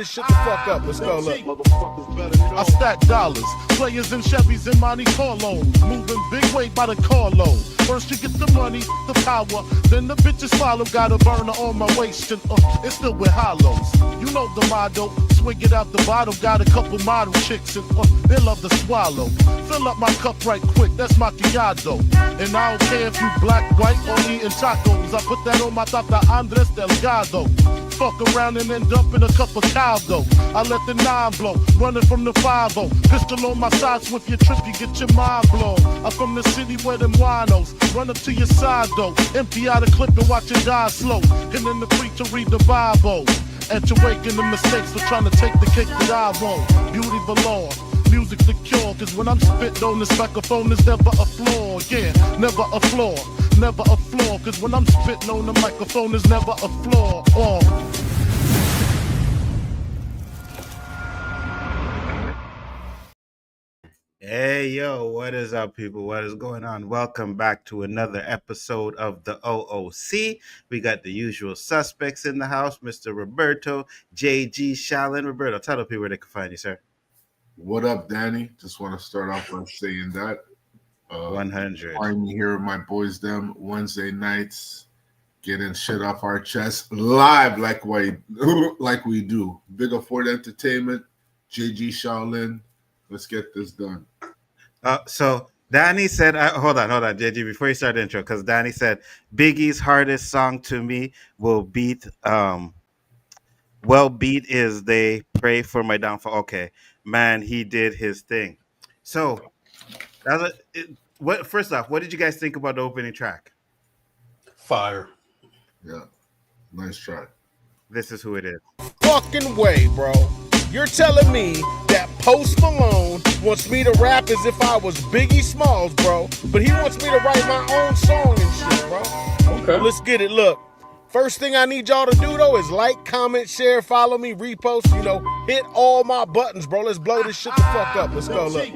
this shit the fuck up. Let's go, look. I stack dollars, players and Chevys and Monte Carlos, moving big weight by the carload. First you get the money, the power, then the bitches follow. Got a burner on my waist and it's still with hollows. You know the motto, swing it out the bottle. Got a couple model chicks and they love to swallow. Fill up my cup right quick, that's macchiato. And I don't care if you black, white, or eating tacos. I put that on my Tata Andres Delgado. Fuck around and end up in a cup of caldo. I let the 9 blow, running from the 5-0. Pistol on my side, so if you trip, you get your mind blown. I'm from the city where them winos run up to your side though. Empty out a clip and watch it die slow. And then the preacher read the Bible. And to waking the mistakes for trying to take the cake that I won't. Beauty velour, music the cure. Cause when I'm spitting on this microphone, there's never a flaw. Yeah, never a flaw, never a flaw. Cause when I'm spitting on the microphone, there's never a flaw. Hey, yo, what is up, people? What is going on? Welcome back to another episode of the O.O.C. We got the usual suspects in the house, Mr. Roberto, J.G. Shallon. Roberto, tell the people where they can find you, sir. What up, Danny? Just want to start off by saying that. 100. Find me here with my boys, them, Wednesday nights, getting shit off our chest live like we do. Big up Ford Entertainment, J.G. Shaolin. Let's get this done. So Danny said, hold on, JG, before you start the intro, because Danny said Biggie's hardest song to me will beat, beat is They Pray for My Downfall. Okay, man, he did his thing. So, first off, what did you guys think about the opening track? Fire. Yeah, nice track. This is who it is. Fucking way, bro. You're telling me that Post Malone wants me to rap as if I was Biggie Smalls, bro. But he wants me to write my own song and shit, bro. Okay. Let's get it. Look, first thing I need y'all to do, though, is like, comment, share, follow me, repost, hit all my buttons, bro. Let's blow this shit the fuck up. Let's go, look.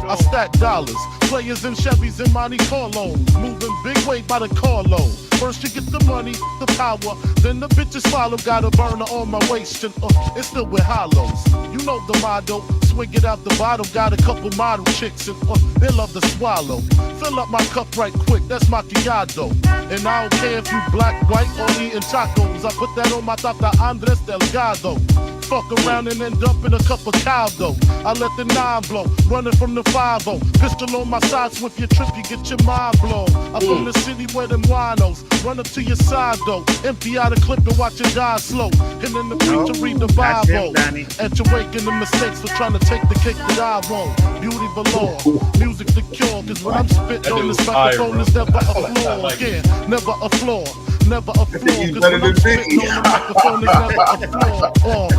I stack dollars, players and Chevys and Monte Carlos, moving big weight by the carload. First you get the money, the power, then the bitches follow. Got a burner on my waist and it's still with hollows. You know the motto, swing it out the bottle. Got a couple model chicks and they love to swallow. Fill up my cup right quick, that's macchiato. And I don't care if you black, white, or eating tacos. I put that on my Tata Andres Delgado. Fuck around and end up in a cup of caldo. I let the 9 blow, running from the 5-0. Pistol on my side, so if you trip, you get your mind blown. I'm from the city where them winos run up to your side though. Empty out a clip and watch it die slow. And then the preacher read the Bible. And you're waking the mistakes for trying to take the cake that I won't. Beauty velour, music the cure. Cause when I'm spitting on this microphone, there's never a flaw. Yeah, never a flaw. Never a flaw, cause when I'm spitting on the microphone, there's never a flaw.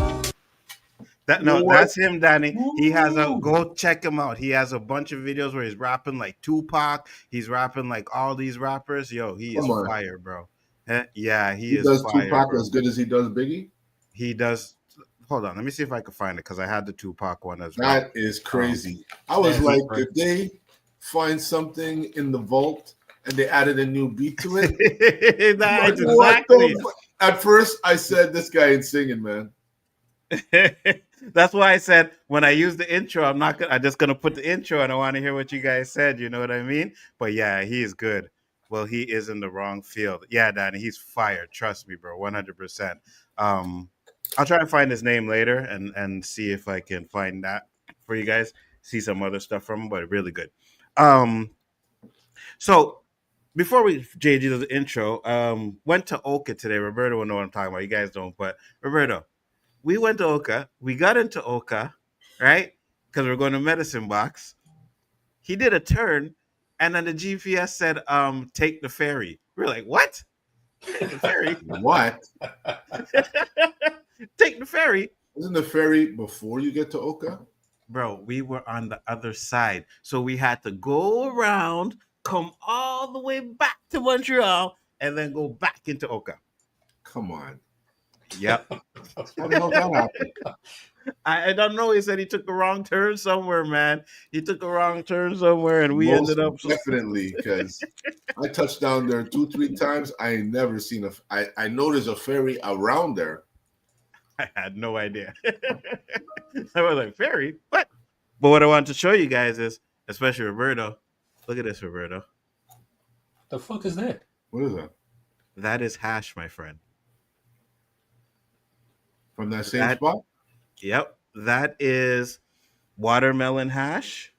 That's him, Danny. He has go check him out. He has a bunch of videos where he's rapping like Tupac. He's rapping like all these rappers. Yo, he is fire, bro. Yeah, he is does fire. Tupac bro. as good as he does Biggie? He does. Hold on, let me see if I can find it because I had the Tupac one as well. That is crazy. I was like, did they find something in the vault and they added a new beat to it? That's exactly. At first, I said, this guy ain't singing, man. That's why I said when I use the intro, I'm just gonna put the intro and I want to hear what you guys said. You know what I mean? But yeah, he is good. Well, he is in the wrong field. Yeah, Danny, he's fired. Trust me, bro, 100%. I'll try and find his name later and see if I can find that for you guys. See some other stuff from him, but really good. So before JG does the intro, went to O.O.C today. Roberto will know what I'm talking about. You guys don't, but Roberto. We went to O.O.C. We got into O.O.C, right? Because we're going to Medicine Box. He did a turn, and then the GPS said, take the ferry. We're like, what? Take the ferry? What? Take the ferry? Isn't the ferry before you get to O.O.C? Bro, we were on the other side. So we had to go around, come all the way back to Montreal, and then go back into O.O.C. Come on. Yep. How the hell that happened? I don't know. He said he took a wrong turn somewhere, man. He took a wrong turn somewhere, and we ended up definitely because I touched down there 2-3 times. I ain't never seen I know there's a ferry around there, I had no idea. I was like, fairy? What? But what I wanted to show you guys is, especially Roberto, look at this, Roberto. The fuck is that? What is that? That is hash, my friend. From that same That, spot? yep, that is watermelon hash.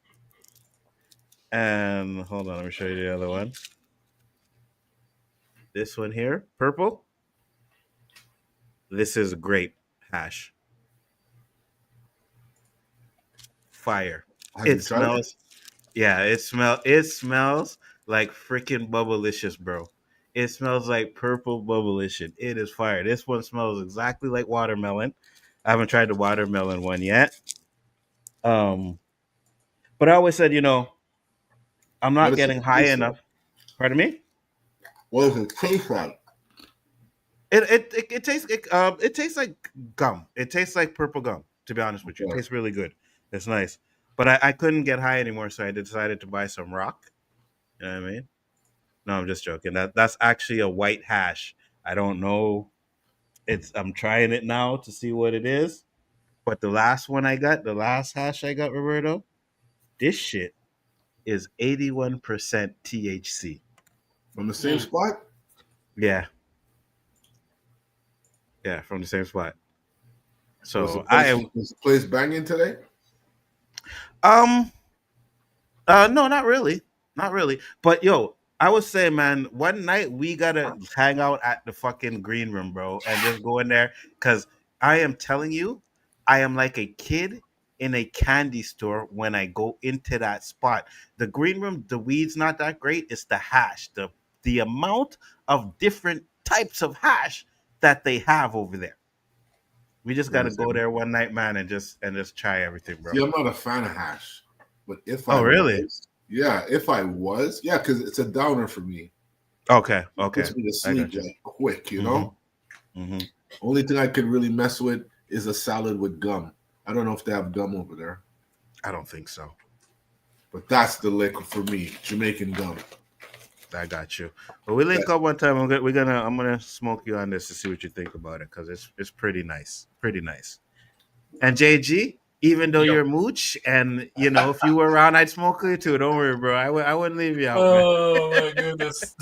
And hold on, let me show you the other one. This one here, purple. This is grape hash. Fire. Have you It tried it? smells. Yeah, it smells like freaking bubblicious, bro. It smells like purple bubblicious. It is fire. This one smells exactly like watermelon. I haven't tried the watermelon one yet. Um, but I always said, I'm What not does it getting high taste like? enough. Pardon me? What does it taste like? It tastes like gum. It tastes like purple gum. To be honest with you, it Okay. tastes really good. It's nice, but I couldn't get high anymore, so I decided to buy some rock. You know what I mean? No, I'm just joking. That's actually a white hash. I don't know. I'm trying it now to see what it is. But the last one I got, the last hash I got, Roberto, this shit is 81% THC. From the same spot? Yeah, yeah, from the same spot. Was the So place, was the place banging today? um no, not really. Not really. But yo, I was saying, man, one night we gotta hang out at the fucking green room, bro, and just go in there. Cause I am telling you, I am like a kid in a candy store when I go into that spot. The green room, the weed's not that great. It's the hash. The amount of different types of hash that they have over there. We just gotta go there one night, man, and just try everything, bro. See, I'm not a fan of hash, but if I Oh, really? was, yeah, because it's a downer for me. Okay, It okay. puts me to I sleep got you. like quick, you know. Mm-hmm. Only thing I can really mess with is a salad with gum. I don't know if they have gum over there, I don't think so. but that's the liquor for me, Jamaican gum. I got you. But we link up one time. I'm gonna smoke you on this to see what you think about it because it's pretty nice, pretty nice. And JG, even though Yo. you're a mooch, and if you were around, I'd smoke you too. Don't worry, bro. I wouldn't leave you out, man. Oh my goodness.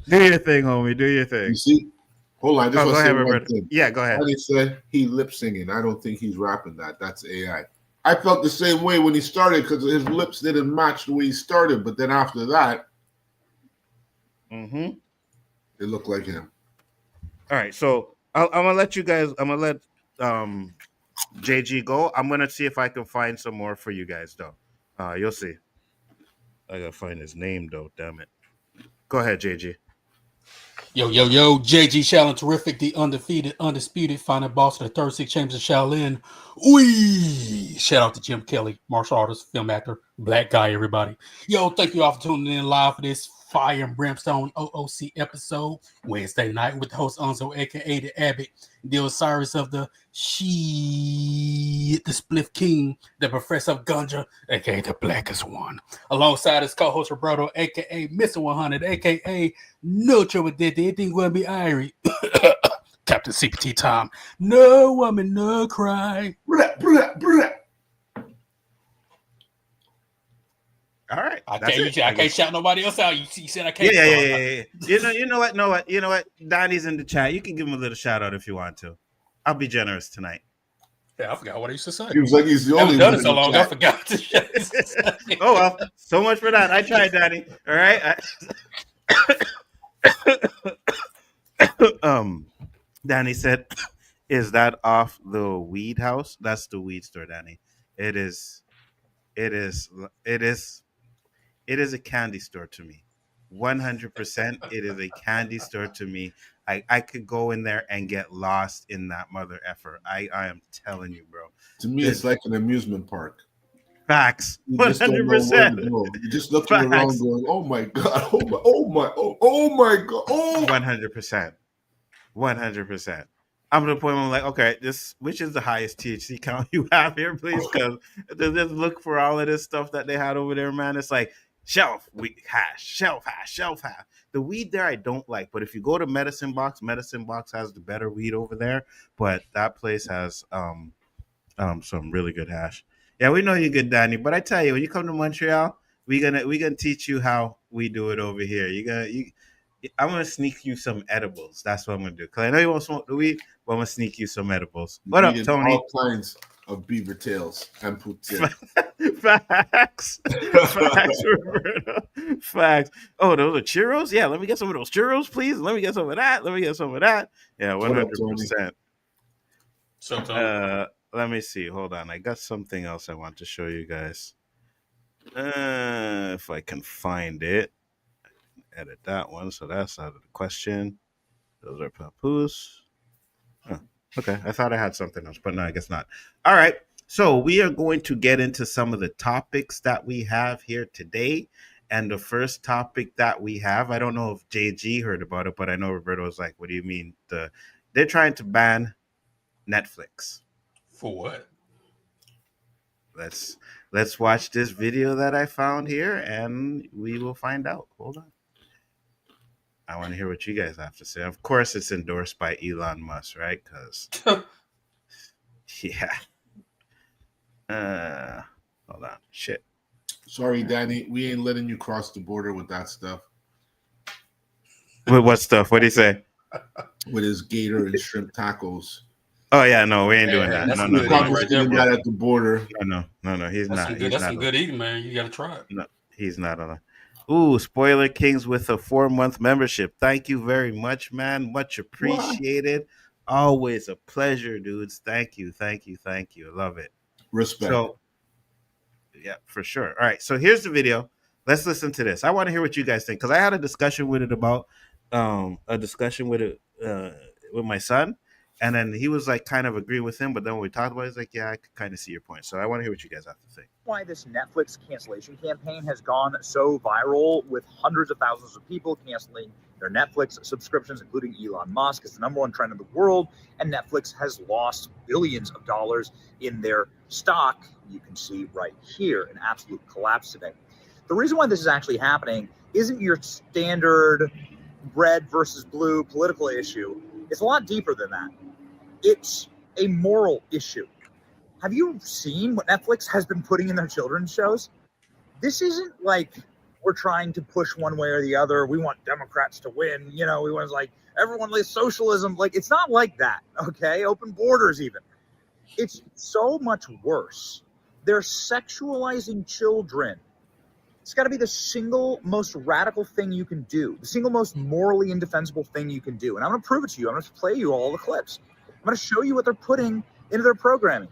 Do your thing, homie. Do your You thing. see? Hold on, I just Oh, want go to say ahead, one Roberto. thing. Yeah, go ahead. Daddy said he lip singing. I don't think he's rapping that. That's AI. I felt the same way when he started because his lips didn't match the way he started, but then after that, Mm-hmm. it looked like him. All right, so I'm gonna let you guys. I'm gonna let JG go. I'm gonna see if I can find some more for you guys, though. You'll see. I gotta find his name, though. Damn it. Go ahead, JG. Yo, JG Shaolin Terrific, the undefeated, undisputed final boss of the 36 Chambers of Shaolin. Wee! Shout out to Jim Kelly, martial artist, film actor, black guy, everybody. Yo, thank you all for tuning in live for this Fire and Brimstone O.O.C episode, Wednesday night with the host Nzo, aka the Abbott, the Osiris of the the Spliff King, the Professor of Gunja, aka the Blackest One, alongside his co-host Roberto, aka Mr. 100, aka no trouble did anything gonna be Irie. Captain CPT time. No woman, no cry. All right. I That's can't shout nobody else out. You said I can't. Yeah. You know what? Donnie's in the chat. You can give him a little shout out if you want to. I'll be generous tonight. Yeah, I forgot what I used to say. He was like he's the I only haven't done one it in so the long. I chat. forgot to say. Oh well, so much for that. I tried, Donnie. All right. Danny said, "Is that off the weed house? That's the weed store, Danny. It is. It is. It is. It is a candy store to me. 100%. It is a candy store to me. I could go in there and get lost in that mother effer. I am telling you, bro. To me, it's like an amusement park. Facts. You just don't know where to 100%. go. You're just looking around Facts. going, oh my God, oh my God, oh. 100%. 100%. I'm to the point where I'm like, okay, which is the highest THC count you have here, please? Because just look for all of this stuff that they had over there, man. It's like shelf hash, shelf hash, shelf hash. The weed there I don't like, but if you go to Medicine Box has the better weed over there. But that place has some really good hash. Yeah, we know you're good, Danny. But I tell you, when you come to Montreal, we gonna teach you how we do it over here. I'm gonna sneak you some edibles. That's what I'm gonna do. Cause I know you won't smoke the weed, but I'm gonna sneak you some edibles. What up, Eating Tony? all kinds of beaver tails and poutine. Facts. Facts, Roberto. Facts. Oh, those are churros? Yeah, let me get some of those churros, please. Let me get some of that. Let me get some of that. Yeah, 100%. So, Tony. Let me see. Hold on. I got something else I want to show you guys. If I can find it. Edit that one, so that's out of the question. Those are papoose. Oh, okay, I thought I had something else, but no, I guess not. All right, so we are going to get into some of the topics that we have here today. And the first topic that we have, I don't know if JG heard about it, but I know Roberto was like, what do you mean? They're trying to ban Netflix. For what? Let's watch this video that I found here, and we will find out. Hold on. I want to hear what you guys have to say. Of course, it's endorsed by Elon Musk, right? Because, yeah. Hold on. Shit. Sorry, Danny. We ain't letting you cross the border with that stuff. With what stuff? What do you say? With his gator and shrimp tacos. Oh, yeah. No, we ain't doing that. That's No, good no, eating no. right there, Doing bro. that at the border. No. He's not. That's some good eating, man. You got to try it. No, he's not on. Ooh, Spoiler Kings with a 4-month membership. Thank you very much, man. Much appreciated. What? Always a pleasure, dudes. Thank you. I love it. Respect. So, yeah, for sure. All right, so here's the video. Let's listen to this. I want to hear what you guys think because I had a discussion with it about with my son, and then he was like kind of agreeing with him, but then when we talked about it, he's like, yeah, I could kind of see your point. So I want to hear what you guys have to think. Why this Netflix cancellation campaign has gone so viral, with hundreds of thousands of people canceling their Netflix subscriptions, including Elon Musk. It's the #1 trend in the world, and Netflix has lost billions of dollars in their stock. You can see right here an absolute collapse today. The reason why this is actually happening isn't your standard red versus blue political issue. It's a lot deeper than that. It's a moral issue. Have you seen what Netflix has been putting in their children's shows? This isn't like we're trying to push one way or the other. We want Democrats to win. You know, we want like everyone like socialism. Like, it's not like that. Okay. Open borders even. It's so much worse. They're sexualizing children. It's got to be the single most radical thing you can do, the single most morally indefensible thing you can do. And I'm going to prove it to you. I'm going to play you all the clips. I'm going to show you what they're putting into their programming.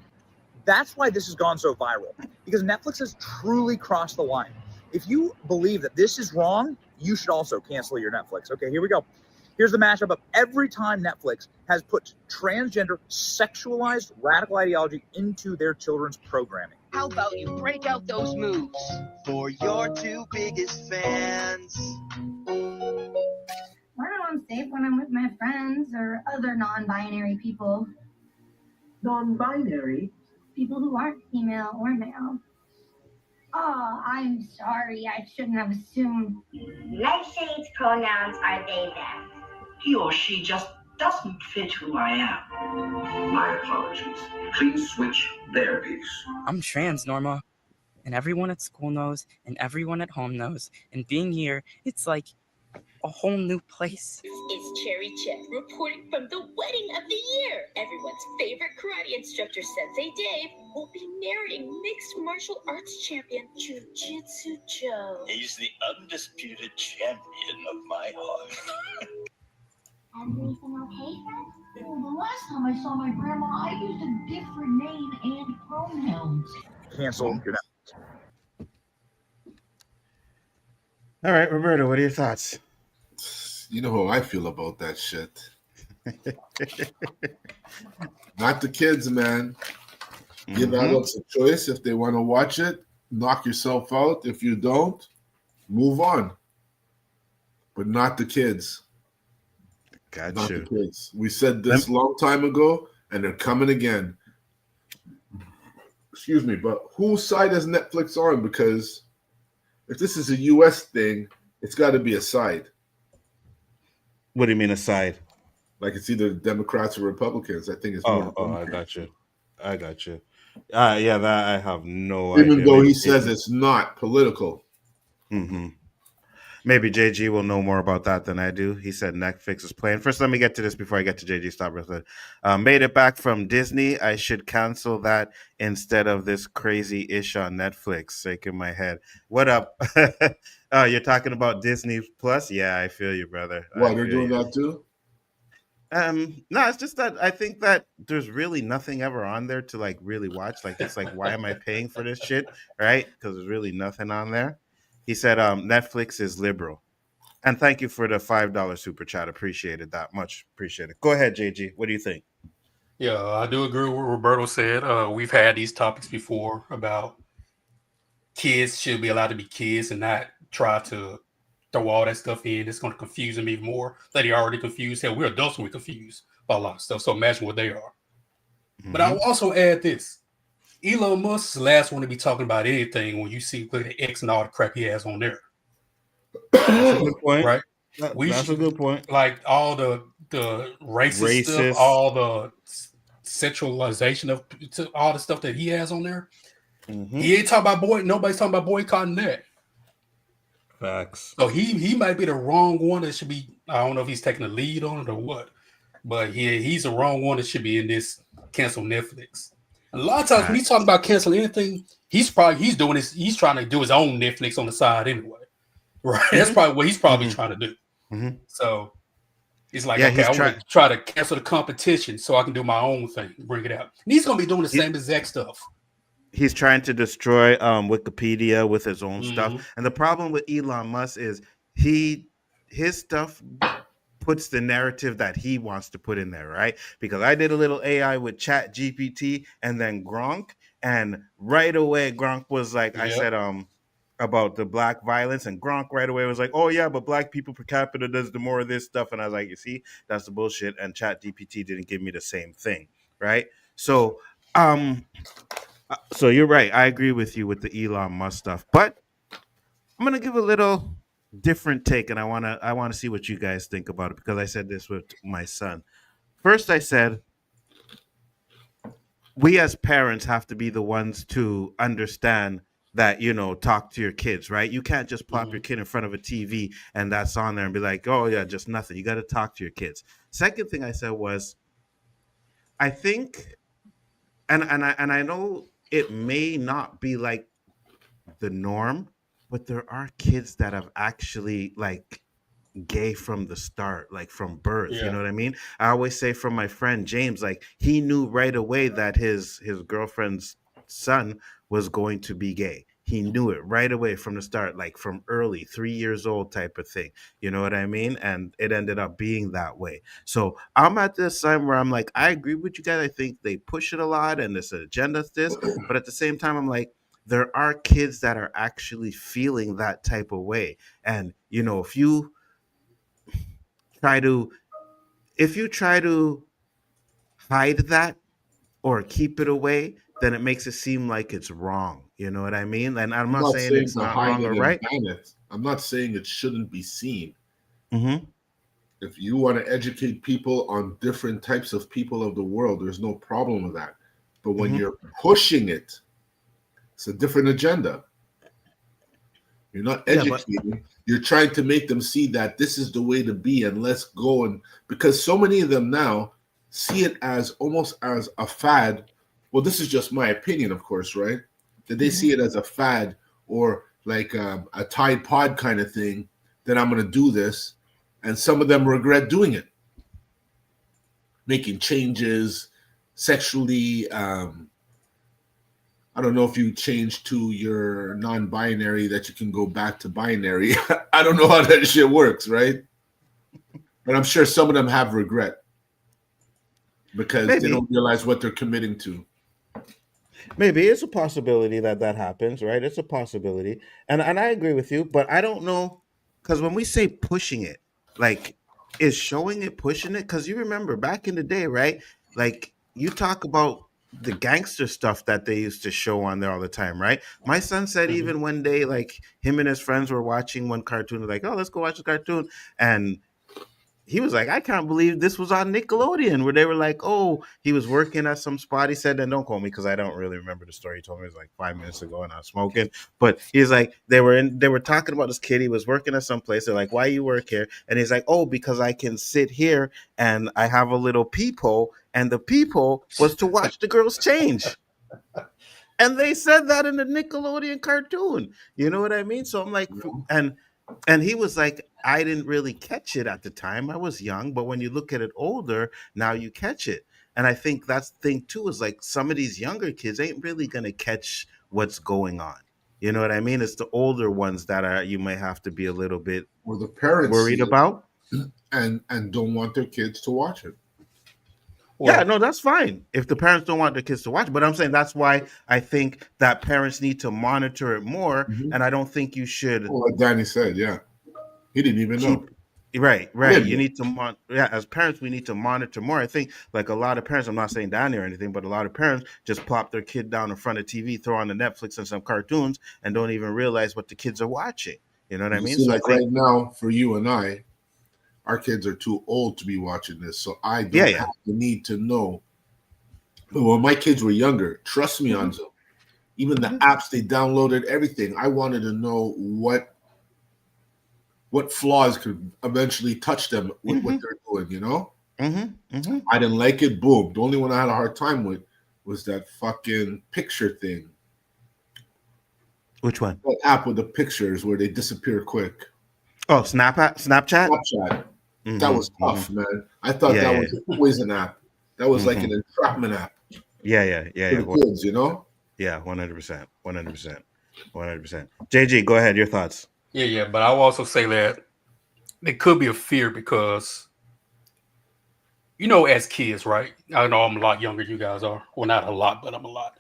That's why this has gone so viral, because Netflix has truly crossed the line. If you believe that this is wrong, you should also cancel your Netflix. Okay, here we go. Here's the mashup of every time Netflix has put transgender, sexualized, radical ideology into their children's programming. How about you break out those moves for your 2 biggest fans? I know I'm safe when I'm with my friends or other non-binary people. Non-binary? People who aren't female or male. Oh, I'm sorry. I shouldn't have assumed. Nightshades pronouns are they, them. He or she just doesn't fit who I am. My apologies. Please switch their piece. I'm trans, Norma. And everyone at school knows, and everyone at home knows. And being here, it's like a whole new place. It's Cherry Chip reporting from the wedding of the year. Everyone's favorite karate instructor, Sensei Dave, will be marrying mixed martial arts champion Jiu-Jitsu Joe. He's the undisputed champion of my heart. Everything okay, Fred? Well, the last time I saw my grandma, I used a different name and pronouns. Cancel your Netflix. All right, Roberto, what are your thoughts? You know how I feel about that shit. Not the kids, man. Give adults a choice. If they want to watch it, knock yourself out. If you don't, move on. But not the kids. Got not you. The kids. We said this a long time ago, and they're coming again. Excuse me, but whose side is Netflix on? Because If this is a U.S. thing, it's got to be a side. What do you mean aside? Like it's either Democrats or Republicans. I think it's more than one I thing. got you. I got you. Yeah, that I have no Even idea. though Maybe he says JG. it's not political. Mm-hmm. Maybe JG will know more about that than I do. He said Netflix is playing. First, let me get to this before I get to JG. Stop real quick. Made it back from Disney. I should cancel that instead of this crazy ish on Netflix. Shaking my head. What up? You're talking about Disney Plus? Yeah, I feel you, brother. I What, they're feel doing you. that too? No, it's just that I think that there's really nothing ever on there to like really watch. Like it's like, why am I paying for this shit? Right? Because there's really nothing on there. He said, Netflix is liberal. And thank you for the $5 super chat. Appreciated that much. Appreciate it. Go ahead, JG. What do you think? Yeah, I do agree with what Roberto said. We've had these topics before about kids should be allowed to be kids and not try to throw all that stuff in. It's going to confuse them even more. That he already confused. Hell, we're adults and we're confused by a lot of stuff. So imagine what they are. Mm-hmm. But I will also add this. Elon Musk's the last one to be talking about anything when you see look at the X and all the crap he has on there. That's a good point. Right? That's a good point. Like all the racist stuff, all the sexualization of all the stuff that he has on there. Mm-hmm. He ain't talking about nobody's talking about boycotting that. Facts. So he might be the wrong one that should be. I don't know if he's taking the lead on it or what, but he's the wrong one that should be in this cancel Netflix. A lot of times when he's talking about canceling anything, he's doing this. He's trying to do his own Netflix on the side anyway, right? Mm-hmm. That's probably what he's probably trying to do. Mm-hmm. So it's like, okay, I want to try to cancel the competition so I can do my own thing, bring it out. And he's going to be doing the same exact stuff. He's trying to destroy Wikipedia with his own stuff. And the problem with Elon Musk is his stuff puts the narrative that he wants to put in there, right? Because I did a little AI with Chat GPT and then Gronk, and right away Gronk was like, I said about the black violence, and Gronk right away was like, oh yeah, but black people per capita does the more of this stuff. And I was like, you see, that's the bullshit. And Chat GPT didn't give me the same thing, right? So so you're right. I agree with you with the Elon Musk stuff, but I'm gonna give a little different take, and I wanna see what you guys think about it, because I said this with my son. First, I said we as parents have to be the ones to understand that, talk to your kids, right? You can't just plop your kid in front of a TV and that's on there and be like, oh yeah, just nothing. You got to talk to your kids. Second thing I said was, I think, and I know it may not be like the norm, but there are kids that have actually like gay from the start, like from birth. You know what I mean? I always say from my friend James, like he knew right away that his girlfriend's son was going to be gay. He knew it right away from the start, like from early 3 years old type of thing. You know what I mean? And it ended up being that way. So I'm at this time where I'm like, I agree with you guys. I think they push it a lot and this agenda this, but at the same time, I'm like, there are kids that are actually feeling that type of way. And, if you try to hide that or keep it away, then it makes it seem like it's wrong. You know what I mean? And I'm not saying it's not wrong or right. I'm not saying it shouldn't be seen. Mm-hmm. If you want to educate people on different types of people of the world, there's no problem with that. But when you're pushing it, it's a different agenda. You're not educating. You're trying to make them see that this is the way to be, and let's go. And because so many of them now see it as almost as a fad. Well, this is just my opinion, of course, right? That they see it as a fad or like a Tide Pod kind of thing, that I'm going to do this. And some of them regret doing it. Making changes sexually. I don't know if you change to your non-binary that you can go back to binary. I don't know how that shit works, right? But I'm sure some of them have regret because they don't realize what they're committing to. Maybe it's a possibility that happens, right? It's a possibility. And I agree with you, but I don't know, because when we say pushing it, like, is showing it pushing it? Because you remember back in the day, right? Like, you talk about the gangster stuff that they used to show on there all the time, right? My son said even one day, like him and his friends were watching one cartoon, like, oh, let's go watch the cartoon. And he was like, I can't believe this was on Nickelodeon, where they were like, oh, he was working at some spot. He said, and don't call me because I don't really remember the story. He told me it was like 5 minutes ago and I was smoking. But he's like, they were talking about this kid. He was working at some place. They're like, why you work here? And he's like, oh, because I can sit here and I have a little peephole, and the peephole was to watch the girls change. And they said that in the Nickelodeon cartoon. You know what I mean? So I'm like, and he was like, I didn't really catch it at the time. I was young, but when you look at it older, now you catch it. And I think that's the thing too, is like some of these younger kids ain't really gonna catch what's going on. You know what I mean? It's the older ones that are you may have to be a little bit or the parents worried about and don't want their kids to watch it. Yeah, no, that's fine if the parents don't want their kids to watch. But I'm saying that's why I think that parents need to monitor it more. And I don't think you should. Well, like Danny said, yeah, he didn't even know. Right. You need to as parents, we need to monitor more. I think like a lot of parents, I'm not saying Danny or anything, but a lot of parents just plop their kid down in front of TV, throw on the Netflix and some cartoons, and don't even realize what the kids are watching. You know what I mean? So like I think, right now, for you and I, our kids are too old to be watching this, so I don't have the need to know. But when my kids were younger, trust me, Nzo, even the apps they downloaded, everything, I wanted to know what flaws could eventually touch them with what they're doing, you know? I didn't like it, boom. The only one I had a hard time with was that fucking picture thing. Which one? That app with the pictures where they disappear quick. Oh, Snapchat? Snapchat. That was tough, man. I thought that was a poison app. That was like an entrapment app. Yeah. For the kids, you know? Yeah, 100%. JG, go ahead. Your thoughts. Yeah. But I will also say that it could be a fear because, you know, as kids, right? I know I'm a lot younger than you guys are. Well, not a lot, but I'm a lot.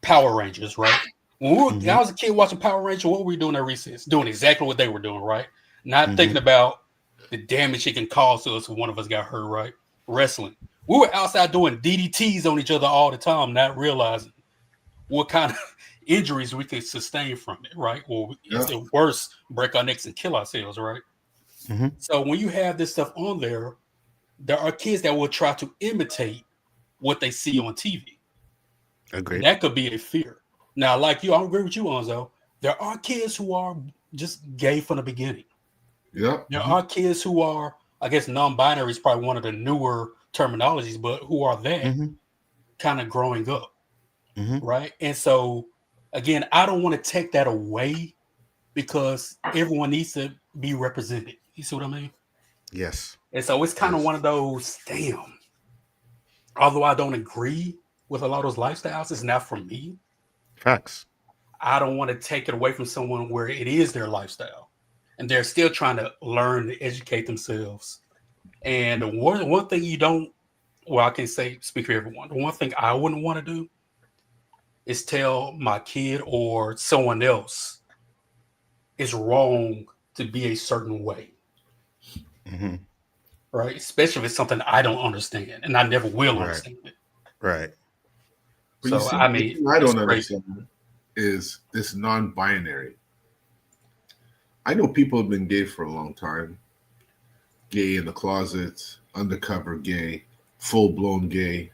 Power Rangers, right? When I was a kid watching Power Rangers, what were we doing at recess? Doing exactly what they were doing, right? Not thinking about the damage it can cause to us if one of us got hurt, right? Wrestling. We were outside doing DDTs on each other all the time, not realizing what kind of injuries we could sustain from it, right? Or if the worst, break our necks and kill ourselves, right? So when you have this stuff on there are kids that will try to imitate what they see on TV. Agreed. That could be a fear. Now, like you, I agree with you, Nzo. There are kids who are just gay from the beginning. Yeah. There are kids who are, I guess, non-binary is probably one of the newer terminologies, but who are that kind of growing up, right? And so, again, I don't want to take that away because everyone needs to be represented. You see what I mean? Yes. And so it's kind of one of those, damn. Although I don't agree with a lot of those lifestyles, it's not for me. Facts. I don't want to take it away from someone where it is their lifestyle. And they're still trying to learn to educate themselves. And the one thing you don't, well, I can say, speak for everyone. The one thing I wouldn't want to do is tell my kid or someone else it's wrong to be a certain way. Right? Especially if it's something I don't understand and I never will understand it. Right. But so, see, I mean, I don't understand is this non-binary. I know people have been gay for a long time. Gay in the closet, undercover gay, full-blown gay.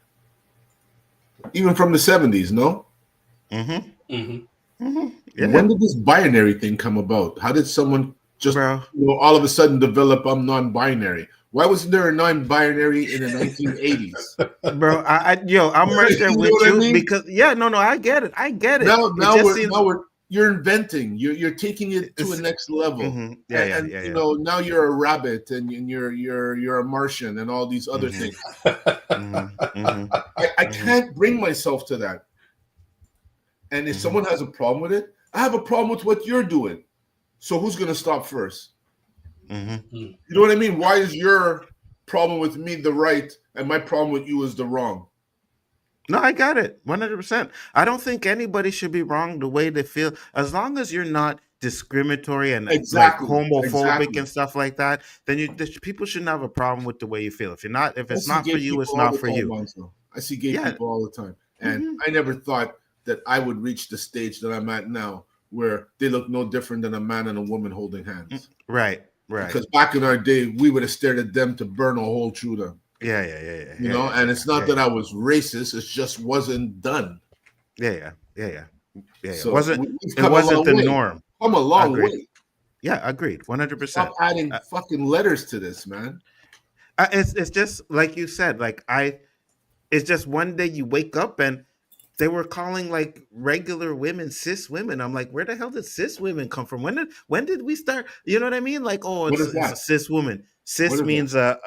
Even from the 70s, no? Yeah. When did this binary thing come about? How did someone just all of a sudden develop I'm non-binary? Why wasn't there a non-binary in the 1980s? Bro, I'm right there with you. I mean? Because I get it. Now you're inventing. You're taking it to a next level. You know, now you're a rabbit and you're a Martian and all these other things. I can't bring myself to that. And if someone has a problem with it, I have a problem with what you're doing. So who's going to stop first? You know what I mean? Why is your problem with me the right and my problem with you is the wrong? No, I got it. 100%. I don't think anybody should be wrong the way they feel. As long as you're not discriminatory and like homophobic and stuff like that, then people shouldn't have a problem with the way you feel. If it's not for you, it's not for you. I see gay Yeah. people all the time. And Mhm. I never thought that I would reach the stage that I'm at now, where they look no different than a man and a woman holding hands. Right. Because back in our day, we would have stared at them to burn a hole through them. Yeah. You know, and it's not that I was racist; it just wasn't done. Yeah. So It we've come a wasn't long the way. norm. Come a long Agreed. way. Yeah, agreed. 100%. Stop adding fucking letters to this, man. It's just like you said. It's just one day you wake up and they were calling like regular women cis women. I'm like, where the hell did cis women come from? When did we start? You know what I mean? Like, oh, it's a cis woman. Cis means an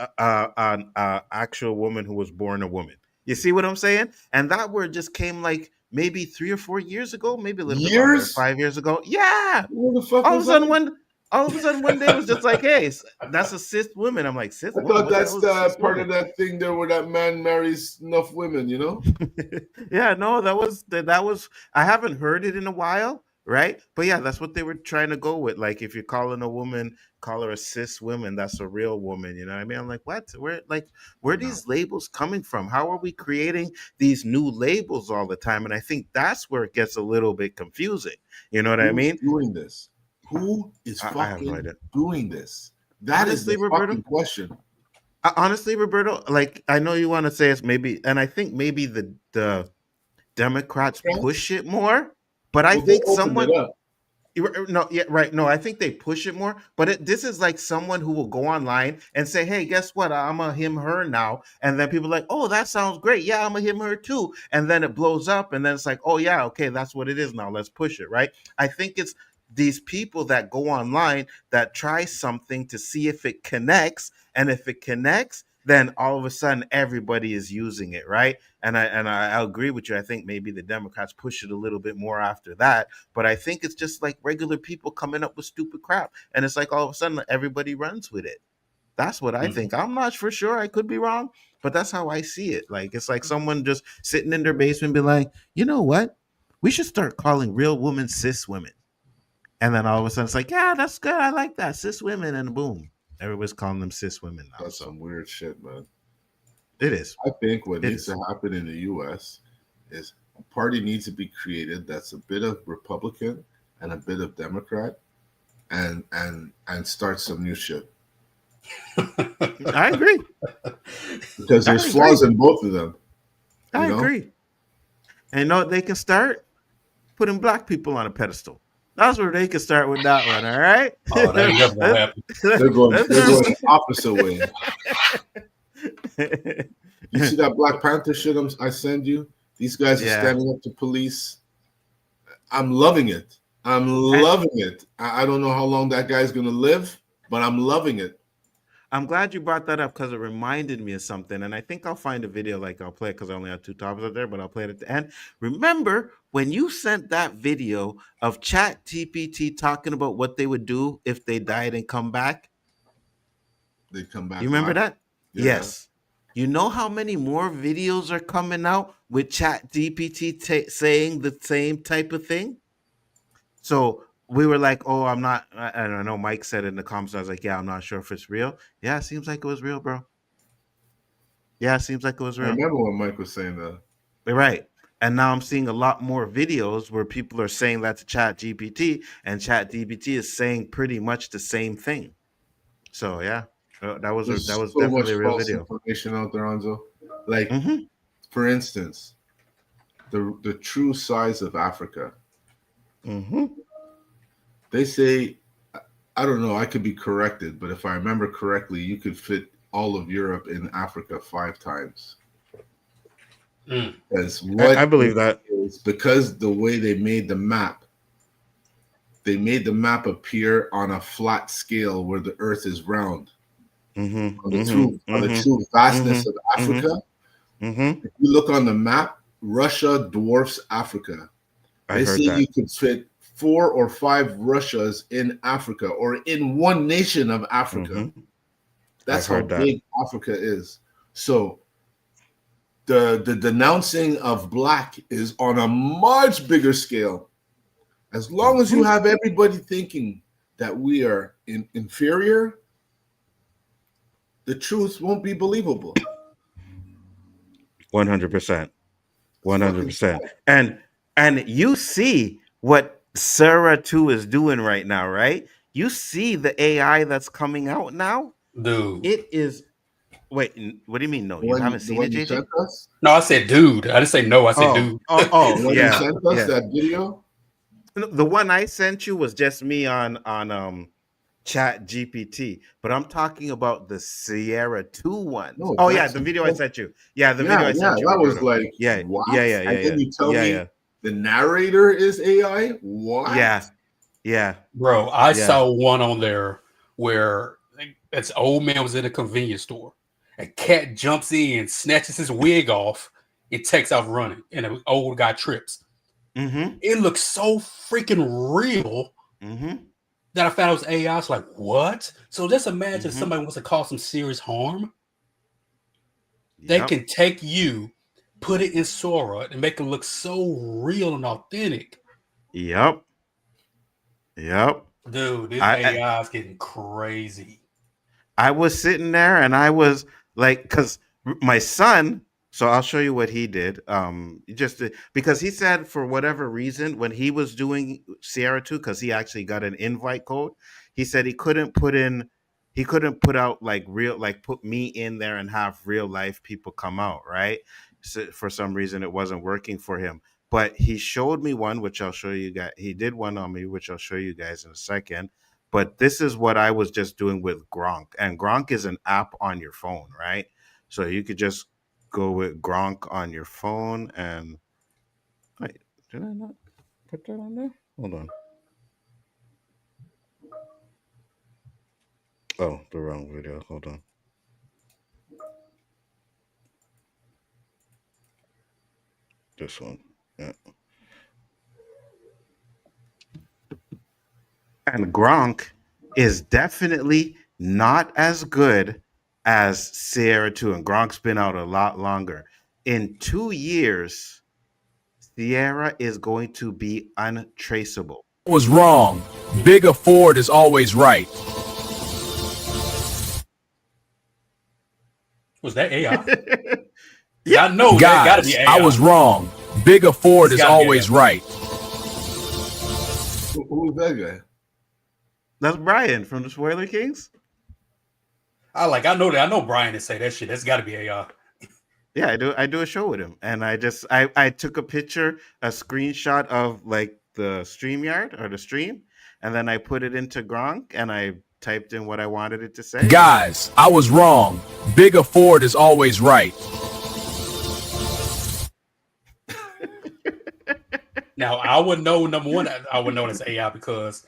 actual woman who was born a woman. You see what I'm saying? And that word just came like maybe 3 or 4 years ago, maybe a little bit longer, 5 years ago. Yeah. What the fuck All of was a sudden, that? one day it was just like, hey, that's a cis woman. I'm like, cis I woman? thought What the that's hell is a cis part woman? of that thing there where that man marries enough women, you know? Yeah, no, that was I haven't heard it in a while, right? But yeah, that's what they were trying to go with. Like if you're calling a woman, call her a cis woman, that's a real woman, you know what I mean? I'm like, what? Where are these labels coming from? How are we creating these new labels all the time? And I think that's where it gets a little bit confusing. You know what I mean? Doing this? Who is I have no fucking idea. doing this? That is Honestly, the Roberto, fucking question. Honestly, Roberto, like I know you want to say it's maybe, and I think maybe the Democrats push it more, but I Well, they think opened it up. no, yeah, right. No, I think they push it more, but this is like someone who will go online and say, "Hey, guess what? I'm a him her now," and then people are like, "Oh, that sounds great. Yeah, I'm a him her too," and then it blows up, and then it's like, "Oh yeah, okay, that's what it is now. Let's push it." Right? I think it's these people that go online that try something to see if it connects, and if it connects, then all of a sudden everybody is using it, right? And I agree with you. I think maybe the Democrats push it a little bit more after that, but I think it's just like regular people coming up with stupid crap, and it's like all of a sudden everybody runs with it. That's what I think. I'm not for sure. I could be wrong, but that's how I see it. Like it's like someone just sitting in their basement, be like, you know what? We should start calling real women cis women, and then all of a sudden it's like, yeah, that's good. I like that cis women, and boom, everybody's calling them cis women now. That's some weird shit, man. It is. I think what needs to happen in the U.S. is a party needs to be created that's a bit of Republican and a bit of Democrat, and start some new shit. I agree. Because there's flaws in both of them. I agree. And you know what they can start? Putting black people on a pedestal. That's where they can start with that one, all right? Oh, that ain't never gonna happen. They're going the opposite way. You see that Black Panther shit I send you? These guys are standing up to police. I'm loving it. I'm loving it. I don't know how long that guy's going to live, but I'm loving it. I'm glad you brought that up because it reminded me of something. And I think I'll find a video, like I'll play it because I only have 2 topics up there, but I'll play it at the end. Remember when you sent that video of ChatGPT talking about what they would do if they died and come back? They come back. You remember that? Yeah. Yes. You know how many more videos are coming out with ChatGPT saying the same type of thing? So we were like, oh, I'm not, I don't know. Mike said it in the comments. I was like, yeah, I'm not sure if it's real. Yeah, it seems like it was real, bro. Yeah, it seems like it was real. I remember when Mike was saying that. Right. And now I'm seeing a lot more videos where people are saying that to ChatGPT, and ChatGPT is saying pretty much the same thing. So yeah, that was definitely a real video. Information out there, Nzo. Like, for instance, the true size of Africa. They say, I don't know, I could be corrected, but if I remember correctly, you could fit all of Europe in Africa 5 times. As what I believe that is because the way they made the map appear on a flat scale where the Earth is round. On the true vastness of Africa, if you look on the map, Russia dwarfs Africa. They say you could fit 4 or 5 Russias in Africa or in one nation of Africa. That's how big Africa is. So the denouncing of black is on a much bigger scale. As long as you have everybody thinking that we are inferior, the truth won't be believable. 100%. 100%. And you see what Sarah 2 is doing right now, right? You see the AI that's coming out now? Dude. It is wait, what do you mean no? You haven't The seen one it, you JJ? sent us? No, I said dude. I didn't say no. I said Oh, dude. The one you yeah. sent us, Yeah. that video? The one I sent you was just me on Chat GPT, but I'm talking about the Sierra 2 ones. No, Oh yeah, that's the video I sent you. Yeah, the video I yeah, sent you, that was Roberto. like, Yeah, what? yeah, yeah, And yeah, then yeah. you tell Yeah, me yeah. the narrator is AI? What? Yeah. Yeah. Bro, I Yeah. saw one on there where this old man was in a convenience store. A cat jumps in, snatches his wig off, and takes off running. And an old guy trips. Mm-hmm. It looks so freaking real Mm-hmm. that I found it was AI. I was like, what? So just imagine Mm-hmm. somebody wants to cause some serious harm. They Yep. can take you, put it in Sora, and make it look so real and authentic. Yep. Yep. Dude, this I AI is getting crazy. I was sitting there and I was like, because my son, so I'll show you what he did. Because he said for whatever reason, when he was doing Sierra 2, because he actually got an invite code, he said he couldn't put out like real, like put me in there and have real life people come out, right? So for some reason it wasn't working for him. But he showed me one, which I'll show you guys. He did one on me, which I'll show you guys in a second. But this is what I was just doing with Gronk. And Gronk is an app on your phone, right? So you could just go with Gronk on your phone and wait, did I not put that on there? Hold on. Oh, the wrong video. Hold on. This one. Yeah. And Gronk is definitely not as good as Sierra 2. And Gronk's been out a lot longer. In 2 years, Sierra is going to be untraceable. Was wrong. Bigger Ford is always right. Was that AI? Yeah, I know that gotta be Guys, AI. I was wrong. Bigger Ford It's is gotta be always AI. right. Who's that guy? That's Brian from the Spoiler Kings. I know Brian to say that shit. That's gotta be AI. Yeah, I do a show with him, and I took a picture, a screenshot of like the StreamYard or the stream, and then I put it into Gronk, and I typed in what I wanted it to say. Guys, I was wrong. Bigger Ford is always right. Now I would know, number one, I would know it's AI because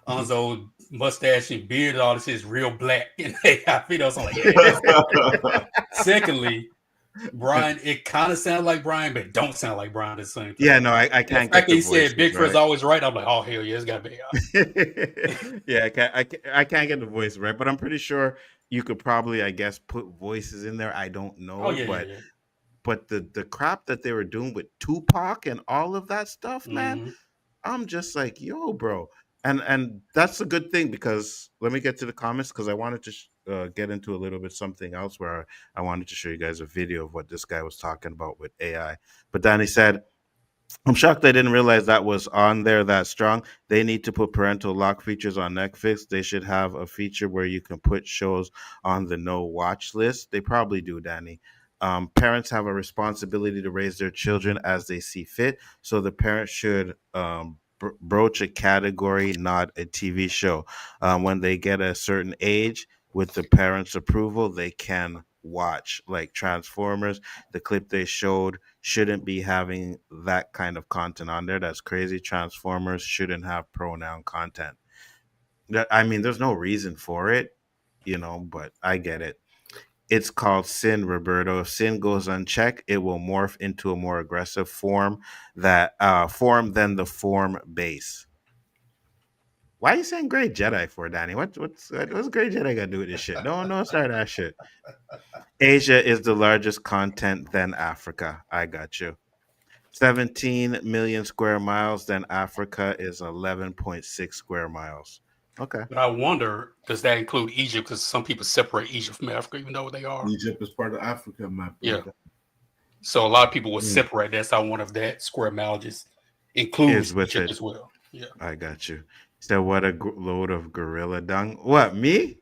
Nzo mustache and beard and all this shit is real black in AI videos. I'm like, yeah. Secondly, Brian, it kind of sounds like Brian, but it don't sound like Brian at the same time. Yeah, no, I can't. The fact get that he the voices, said Big Fred's right. always right, I'm like, oh hell yeah, it's gotta be AI. Yeah, I can't get the voice right, but I'm pretty sure you could probably, I guess, put voices in there. I don't know, Oh yeah, but yeah. but the crap that they were doing with Tupac and all of that stuff, man, Mhm. I'm just like, yo, bro. And that's a good thing because let me get to the comments because I wanted to get into a little bit something else where I wanted to show you guys a video of what this guy was talking about with AI. But Danny said, I'm shocked I didn't realize that was on there that strong. They need to put parental lock features on Netflix. They should have a feature where you can put shows on the no watch list. They probably do, Danny. Parents have a responsibility to raise their children as they see fit. So the parent should broach a category, not a TV show. When they get a certain age, with the parents' approval, they can watch. Like Transformers, the clip they showed shouldn't be having that kind of content on there. That's crazy. Transformers shouldn't have pronoun content. I mean, there's no reason for it, but I get it. It's called sin, Roberto. If sin goes unchecked, it will morph into a more aggressive form than the form base. Why are you saying Great Jedi for, Danny? What's Great Jedi got to do with this shit? No, start that shit. Asia is the largest continent, then Africa. I got you. 17 million square miles, then Africa is 11.6 square miles. Okay. But I wonder, does that include Egypt? Because some people separate Egypt from Africa, even though they are. Egypt is part of Africa, my brother. Yeah. So a lot of people would separate. That's how one of that square malleus includes with Egypt it. as well. Yeah, I got you. So what a load of gorilla dung. What, me?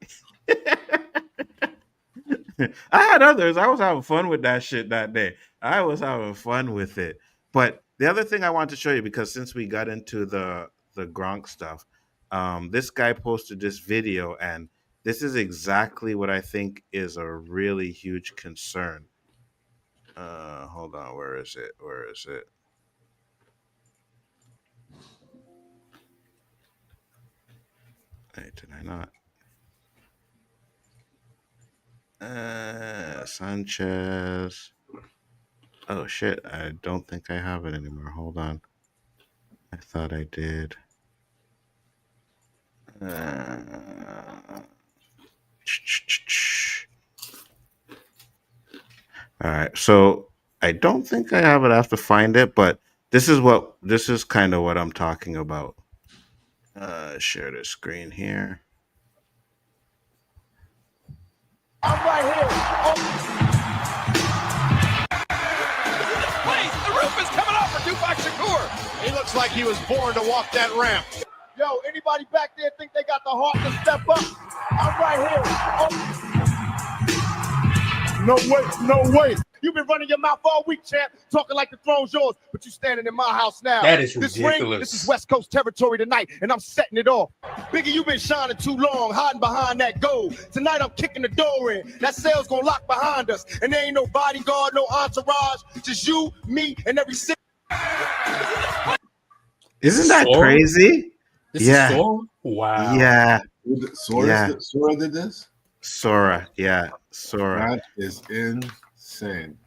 I had others. I was having fun with that shit that day. I was having fun with it. But the other thing I want to show you, because since we got into the Gronk stuff, this guy posted this video, and this is exactly what I think is a really huge concern. Hold on, where is it? Where is it? Hey, did I not? Sanchez. Oh shit, I don't think I have it anymore. Hold on. I thought I did. All right, so I don't think I have it. I have to find it, but this is kind of what I'm talking about. Share the screen here. I'm right here. Please, the roof is coming off for Tupac Shakur. He looks like he was born to walk that ramp. Yo, anybody back there think they got the heart to step up? I'm right here. No way, no way. You've been running your mouth all week, champ, talking like the throne's yours, but you standing in my house now. That is this ridiculous. Ring, this is West Coast territory tonight, and I'm setting it off. Biggie, you've been shining too long, hiding behind that gold. Tonight I'm kicking the door in. That cell's gonna lock behind us, and there ain't no bodyguard, no entourage, just you, me, and every city. Isn't that crazy? This is Sora? Wow. Yeah. Sora did this? Sora, yeah. Sora. That is insane.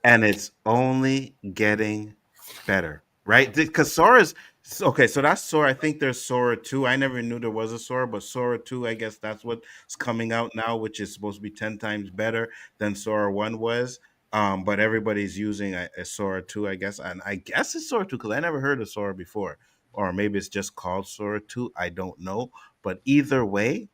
And it's only getting better, right? Because Sora's okay, so that's Sora. I think there's Sora 2. I never knew there was a Sora, but Sora 2, I guess that's what's coming out now, which is supposed to be 10 times better than Sora 1 was. But everybody's using a Sora 2, I guess. And I guess it's Sora 2 because I never heard of Sora before. Or maybe it's just called Sora 2. I don't know. But either way,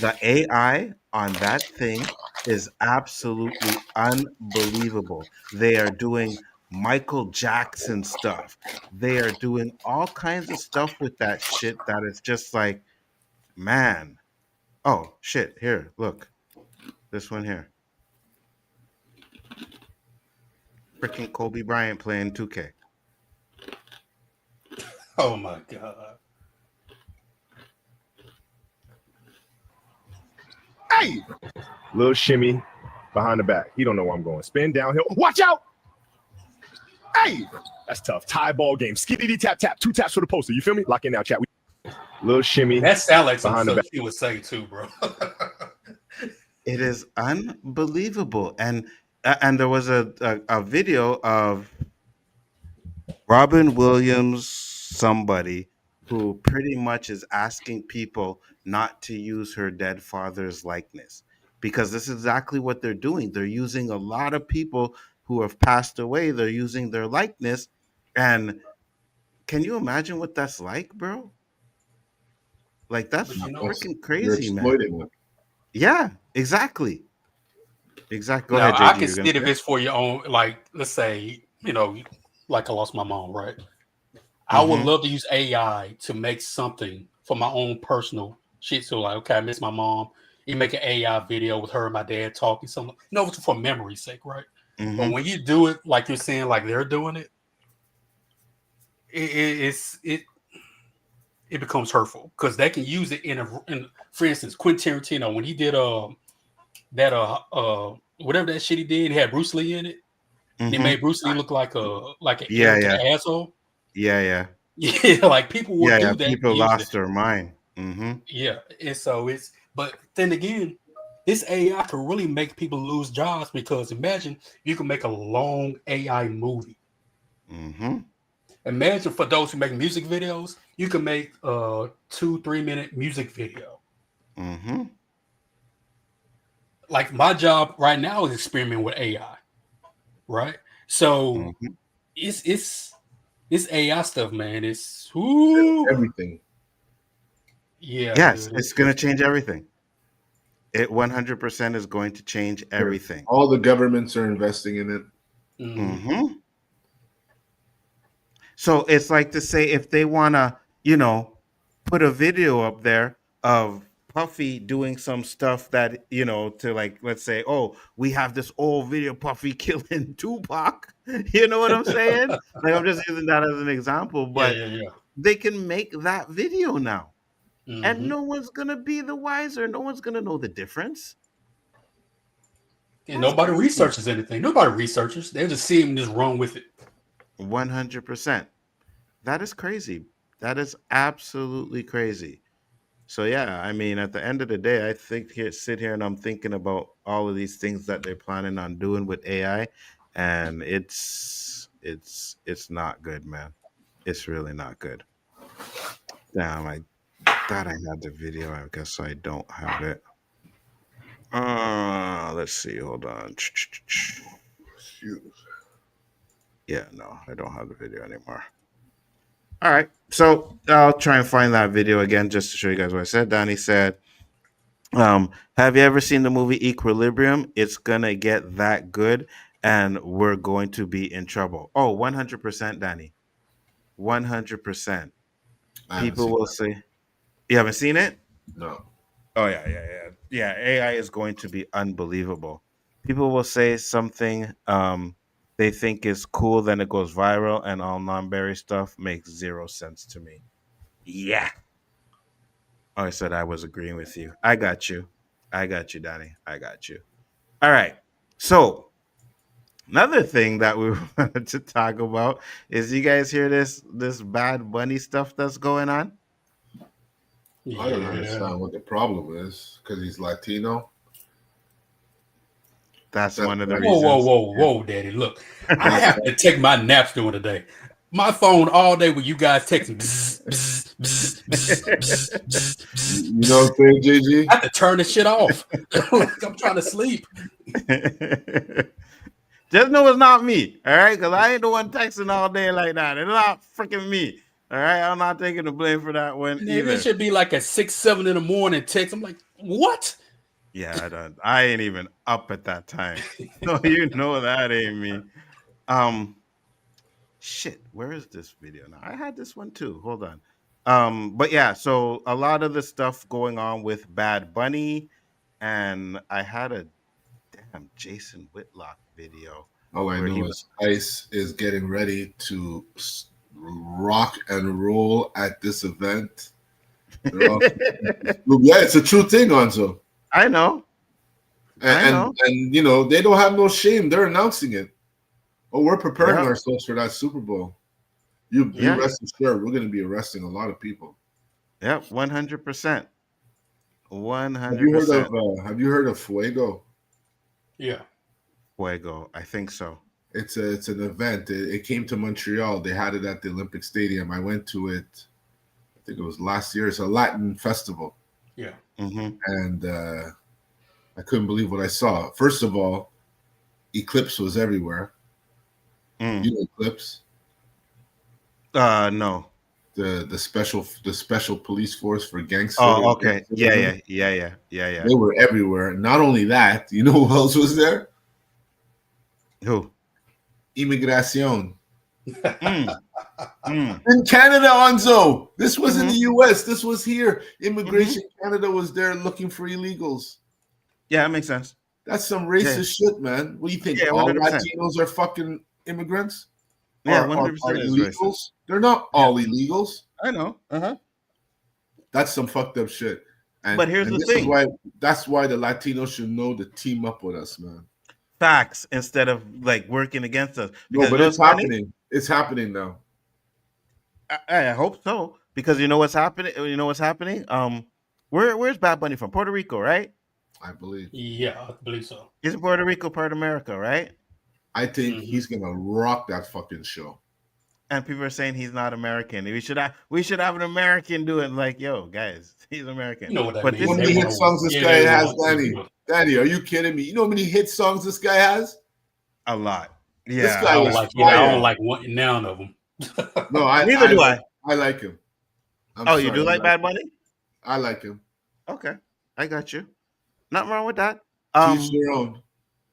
the AI on that thing is absolutely unbelievable. They are doing Michael Jackson stuff. They are doing all kinds of stuff with that shit that is just like, man. Oh, shit. Here, look. This one here. Freaking Kobe Bryant playing 2K. Oh, my God. Hey! Little shimmy behind the back. He don't know where I'm going. Spin downhill. Watch out! Hey! That's tough. Tie ball game. Skiddy tap tap. 2 taps for the poster. You feel me? Lock in now, chat. Little shimmy. That sounds like behind something the back. she would say too, bro. It is unbelievable. And there was a video of Robin Williams, somebody who pretty much is asking people not to use her dead father's likeness, because this is exactly what they're doing. They're using a lot of people who have passed away. They're using their likeness. And can you imagine what that's like, bro? Like, that's freaking crazy, man. Them. Yeah, exactly. Exactly. Go Now, ahead, JG. I can see if it's for your own, like, let's say, like I lost my mom, right? I would love to use AI to make something for my own personal shit. So, like, okay, I miss my mom. You make an AI video with her and my dad talking, something. For memory's sake, right? But when you do it, like you're saying, like they're doing it, it becomes hurtful because they can use it in for instance, Quentin Tarantino, when he did whatever that shit he did, he had Bruce Lee in it. He made Bruce Lee look like an asshole. Yeah. Like people would do that. People lost their mind. Yeah, and so but then again, this AI could really make people lose jobs because imagine you can make a long AI movie. Imagine for those who make music videos, you can make a 2-3 minute music video. Like my job right now is experimenting with AI, right? So it's AI stuff, man. It's everything. Yeah. Yes, it's gonna change everything. It 100% is going to change everything. All the governments are investing in it. Mm-hmm. So it's like to say if they want to, put a video up there of Puffy doing some stuff that, to like, let's say, oh, we have this old video Puffy killing Tupac. You know what I'm saying? Like, I'm just using that as an example, but Yeah. they can make that video now. And Mm-hmm. no one's going to be the wiser. No one's going to know the difference. And nobody researches anything. Nobody researches. They're just seeing this wrong with it. 100%. That is crazy. That is absolutely crazy. So yeah, I mean, at the end of the day, I sit here and I'm thinking about all of these things that they're planning on doing with AI, and it's not good, man. It's really not good. Damn, I thought I had the video. I guess I don't have it. Let's see. Hold on. Yeah, no, I don't have the video anymore. All right, so I'll try and find that video again just to show you guys what I said. Danny said, have you ever seen the movie Equilibrium? It's gonna get that good and we're going to be in trouble. Oh, 100%, Danny. 100%. People will say, you haven't seen it? No. Oh, yeah. AI is going to be unbelievable. People will say something they think is cool, then it goes viral, and all non-berry stuff makes zero sense to me. Yeah. Oh, I said I was agreeing with you. I got you, Danny. I got you. All right. So another thing that we wanted to talk about is, you guys hear this Bad Bunny stuff that's going on? I don't understand what the problem is, because he's Latino. That's one of the reasons. Whoa, Daddy. Look, I have to take my naps during the day. My phone all day with you guys texting. Bzz, bzz, bzz, bzz, bzz, bzz, bzz. You know what I'm saying, JG? I have to turn this shit off. Like I'm trying to sleep. Just know it's not me, all right? Because I ain't the one texting all day like that. It's not freaking me, all right? I'm not taking the blame for that one either. It should be like a 6, 7 in the morning text. I'm like, what? Yeah, I ain't even up at that time. So you know that ain't me. Shit, where is this video now? I had this one too. Hold on. But yeah, so a lot of the stuff going on with Bad Bunny, and I had a damn Jason Whitlock video. All I know is Ice is getting ready to rock and roll at this event. Yeah, it's a true thing, Nzo. I know. And you know, they don't have no shame. They're announcing it. Oh, we're preparing ourselves for that Super Bowl. You rest assured, we're going to be arresting a lot of people. Yep, 100%. 100%. Have you heard of Fuego? Yeah. Fuego, I think so. It's an event. It came to Montreal. They had it at the Olympic Stadium. I went to it. I think it was last year. It's a Latin festival. Yeah. Mm-hmm. And I couldn't believe what I saw. First of all, Eclipse was everywhere. You know Eclipse? No. The special police force for gangsters. Oh, okay. Yeah. They were everywhere. Not only that, you know who else was there? Who? Immigración. In Canada, Nzo. This was in the US. This was here. Immigration Canada was there looking for illegals. Yeah, that makes sense. That's some racist shit, man. What do you think? All 100%. Latinos are fucking immigrants? Yeah, Are 100% is illegals? racist. They're not all illegals. I know. That's some fucked up shit. But here's the thing. That's why the Latinos should know to team up with us, man. Facts instead of like working against us. No, but it's happening. It's happening now. I hope so, because you know what's happening. Where's Bad Bunny from? Puerto Rico, right? I believe. Yeah, I believe so. Isn't Puerto Rico part of America, right? I think he's gonna rock that fucking show. And people are saying he's not American. We should have an American do it. Like, yo, guys, he's American. You know what that means. How many hit songs this guy has, Danny? Danny, are you kidding me? You know how many hit songs this guy has? A lot. Yeah. This guy I don't like none of them. No, neither do I. I like him. I'm sorry, you do like Bad Bunny? I like him. Okay, I got you. Nothing wrong with that. Teach your own.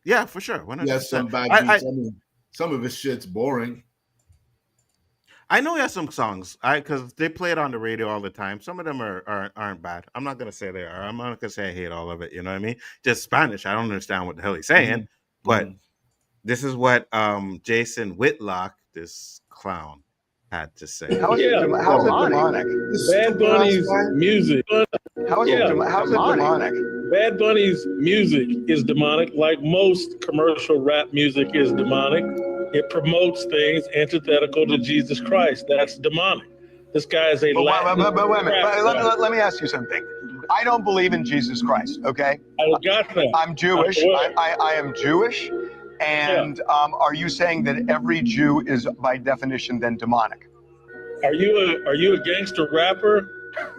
Yeah, for sure. 100%. He has some bad beats. I mean, some of his shit's boring. I know he has some songs. Because they play it on the radio all the time. Some of them aren't bad. I'm not gonna say they are. I'm not gonna say I hate all of it. You know what I mean? Just Spanish. I don't understand what the hell he's saying. But this is what Jason Whitlock, this clown, had to say. How's it demonic? Bad Bunny's music. How's it demonic? Bad Bunny's music is demonic, like most commercial rap music is demonic. It promotes things antithetical to Jesus Christ. That's demonic. This guy is a Latin. But wait a minute. Let me ask you something. I don't believe in Jesus Christ, okay? I got that. I'm Jewish. I am Jewish. And are you saying that every Jew is by definition then demonic? Are you a gangster rapper?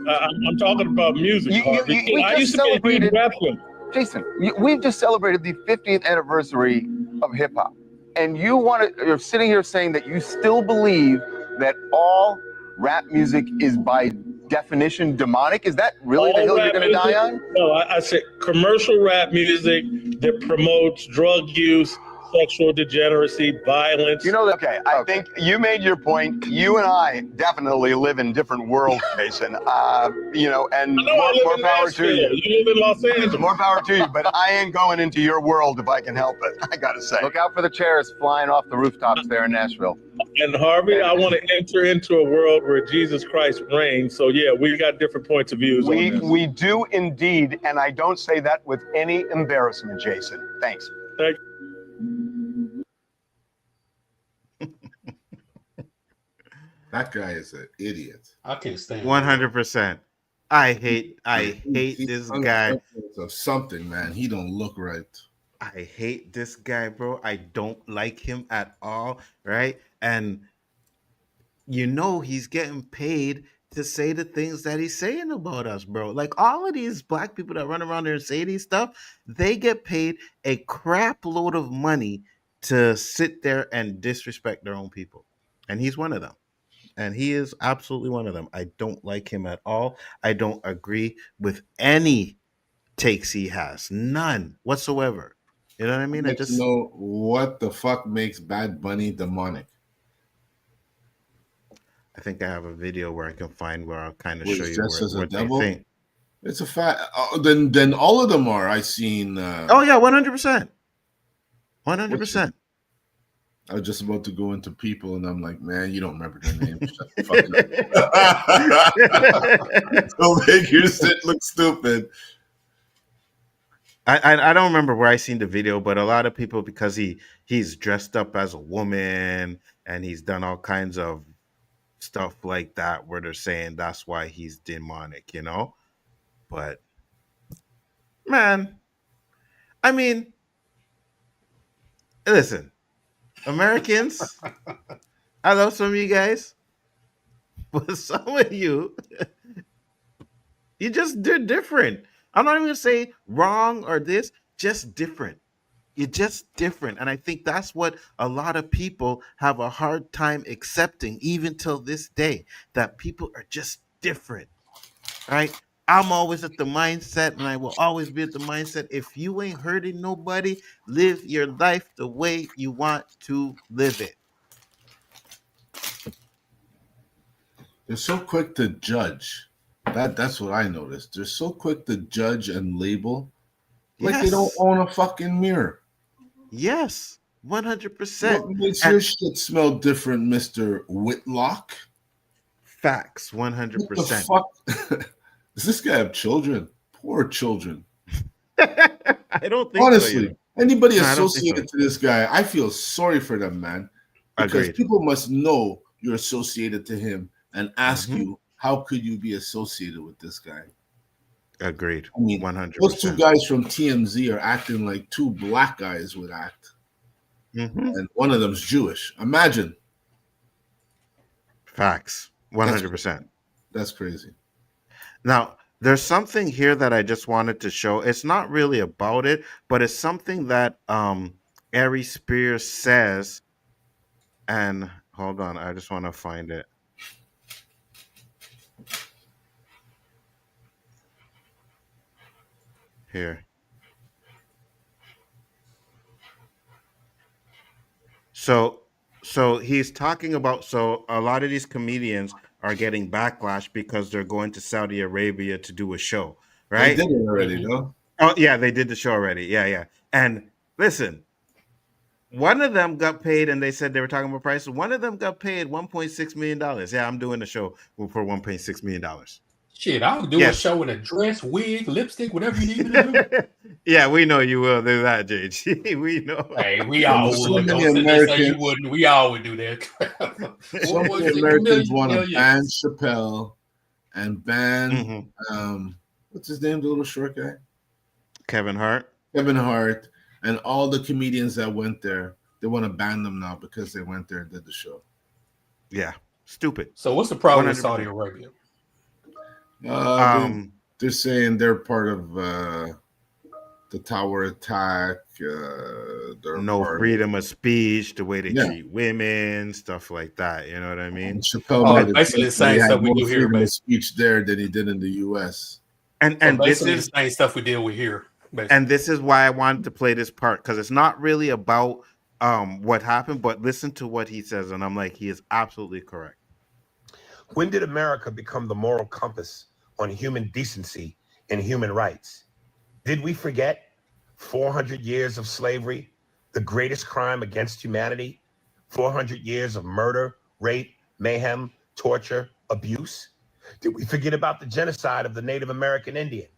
I'm talking about music. I used to be a rapper. Jason, we've just celebrated the 50th anniversary of hip hop, and you're sitting here saying that you still believe that all rap music is by definition demonic. Is that really the hill you're going to die on? No, I said commercial rap music that promotes drug use, sexual degeneracy, violence. You know, okay, I think you made your point. You and I definitely live in different worlds, Jason. And more power to you. You live in Los Angeles. More power to you, but I ain't going into your world if I can help it. I gotta say. Look out for the chairs flying off the rooftops there in Nashville. And Harvey, I want to enter into a world where Jesus Christ reigns. So yeah, we got different points of views on this. We do indeed, and I don't say that with any embarrassment, Jason. Thanks. Thank you. That guy is an idiot. I can't stand 100%. I hate this guy. Of something, man. He don't look right. I hate this guy, bro. I don't like him at all, right? And he's getting paid to say the things that he's saying about us, bro. Like all of these black people that run around there and say these stuff, they get paid a crap load of money to sit there and disrespect their own people. And he's one of them. And he is absolutely one of them. I don't like him at all. I don't agree with any takes he has. None whatsoever. You know what I mean? I just know what the fuck makes Bad Bunny demonic. I think I have a video where I can find where I'll kind of show you what they devil? think. It's a fact. Then all of them are. I seen. Oh yeah, 100%. 100%. I was just about to go into people, and I'm like, man, you don't remember their name. Shut the fuck up. Don't make your shit look stupid. I don't remember where I seen the video, but a lot of people, because he's dressed up as a woman and he's done all kinds of stuff like that, where they're saying that's why he's demonic, But man, I mean, listen. Americans, I love some of you guys, but some of you, they're different. I'm not even gonna say wrong or this, just different. You're just different. And I think that's what a lot of people have a hard time accepting, even till this day, that people are just different, right? I'm always at the mindset, and I will always be at the mindset, if you ain't hurting nobody, live your life the way you want to live it. They're so quick to judge. That's what I noticed. They're so quick to judge and label like they don't own a fucking mirror. Yes, 100%. What makes your shit smell different, Mr. Whitlock? Facts, 100%. What the fuck? Does this guy have children? Poor children. I don't think honestly, so, anybody associated to this guy, I feel sorry for them, man. Because people must know you're associated to him and ask you, how could you be associated with this guy? Agreed. I mean, 100%. Those two guys from TMZ are acting like two black guys would act. And one of them's Jewish. Imagine. Facts. 100%. That's crazy. Now, there's something here that I just wanted to show. It's not really about it, but it's something that Ari Spears says. And hold on, I just want to find it. Here. So he's talking about, so a lot of these comedians are getting backlash because they're going to Saudi Arabia to do a show, They right? did it already, though. Oh yeah, they did the show already. Yeah. And listen, one of them got paid, and they said they were talking about prices. One of them got paid $1.6 million. Yeah, I'm doing the show for $1.6 million. Shit, I'll do a show in a dress, wig, lipstick, whatever you need me to do. Yeah, we know you will do that, JG. We know. Hey, we all So would. many Don't say just say you Americans- wouldn't. We all would do that. So many Americans want to ban Chappelle and ban what's his name, the little short guy? Kevin Hart. Kevin Hart and all the comedians that went there. They want to ban them now because they went there and did the show. Yeah, stupid. So what's the problem 100%. with Saudi Arabia? They're saying they're part of the tower attack. They're No part freedom of speech, the way they Yeah. treat women, stuff like that. You know what I mean? Chappelle made it basically clear the same he had stuff we more do here, freedom of basically. speech there than he did in the U.S. And So this basically is the same stuff we deal with here. Basically. and this is why I wanted to play this part, because it's not really about what happened, but listen to what he says, and I'm like, he is absolutely correct. When did America become the moral compass on human decency and human rights? Did we forget 400 years of slavery, the greatest crime against humanity? 400 years of murder, rape, mayhem, torture, abuse? Did we forget about the genocide of the Native American Indian?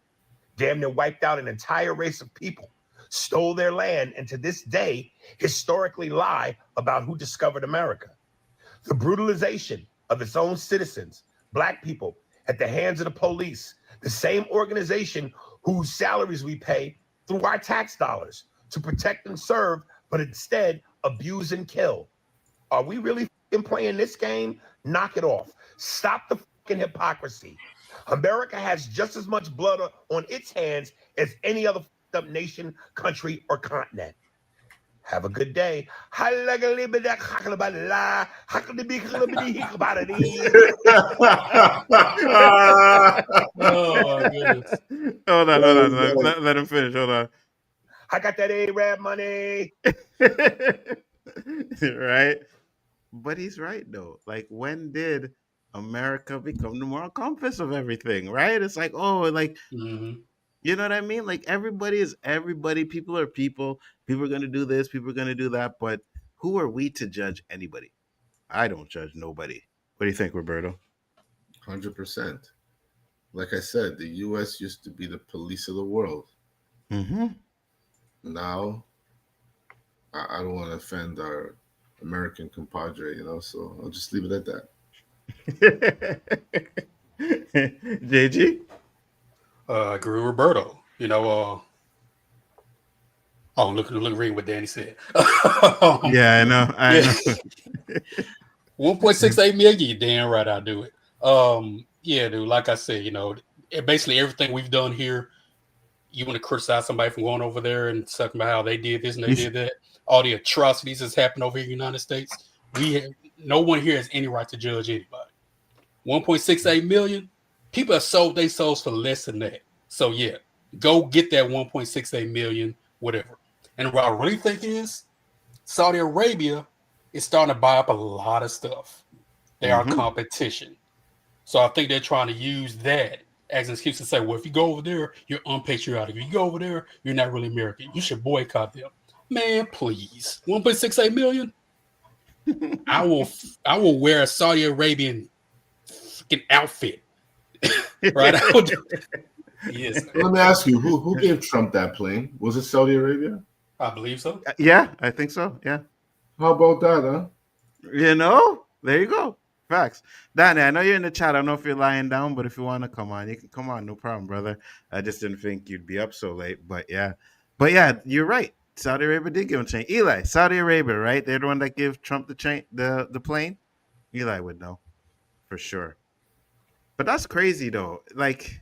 Damn near wiped out an entire race of people, stole their land, and to this day, historically lie about who discovered America. The brutalization of its own citizens, Black people, at the hands of the police, the same organization whose salaries we pay through our tax dollars to protect and serve, but instead abuse and kill. Are we really playing this game? Knock it off. Stop the fucking hypocrisy. America has just as much blood on its hands as any other up nation, country, or continent. Have a good day. Oh my goodness. Hold on. Let him finish. Hold on. I got that A-Rab money. Right? But he's right, though. Like, when did America become the moral compass of everything, right? It's like, oh, like, you know what I mean? Like, everybody is everybody. People are people. People are going to do this. People are going to do that. But who are we to judge anybody? I don't judge nobody. What do you think, Roberto? 100%. Like I said, the U.S. used to be the police of the world. Mm-hmm. Now, I don't want to offend our American compadre, so I'll just leave it at that. JG? I agree with Roberto. Look, reading what Danny said. Yeah, I know. 1.68 million, you're damn right I'll do it. Yeah, dude, like I said, basically everything we've done here, you want to criticize somebody from going over there and talking about how they did this and they did that, all the atrocities that's happened over here in the United States, no one here has any right to judge anybody. 1.68 million, people have sold their souls for less than that. So yeah, go get that 1.68 million, whatever. And what I really think is Saudi Arabia is starting to buy up a lot of stuff. They are competition. So I think they're trying to use that as an excuse to say, well, if you go over there, you're unpatriotic. If you go over there, you're not really American. You should boycott them. Man, please. 1.68 million? I will wear a Saudi Arabian fucking outfit. Right? Yes. Let me ask you, who gave Trump that plane? Was it Saudi Arabia? I believe so. Yeah, I think so. Yeah. How about that, huh? There you go. Facts. Danny, I know you're in the chat. I don't know if you're lying down, but if you want to come on, you can come on. No problem, brother. I just didn't think you'd be up so late. But yeah, you're right. Saudi Arabia did give him a chain. Eli, Saudi Arabia, right? They're the one that gave Trump the plane. Eli would know for sure. But that's crazy though. Like,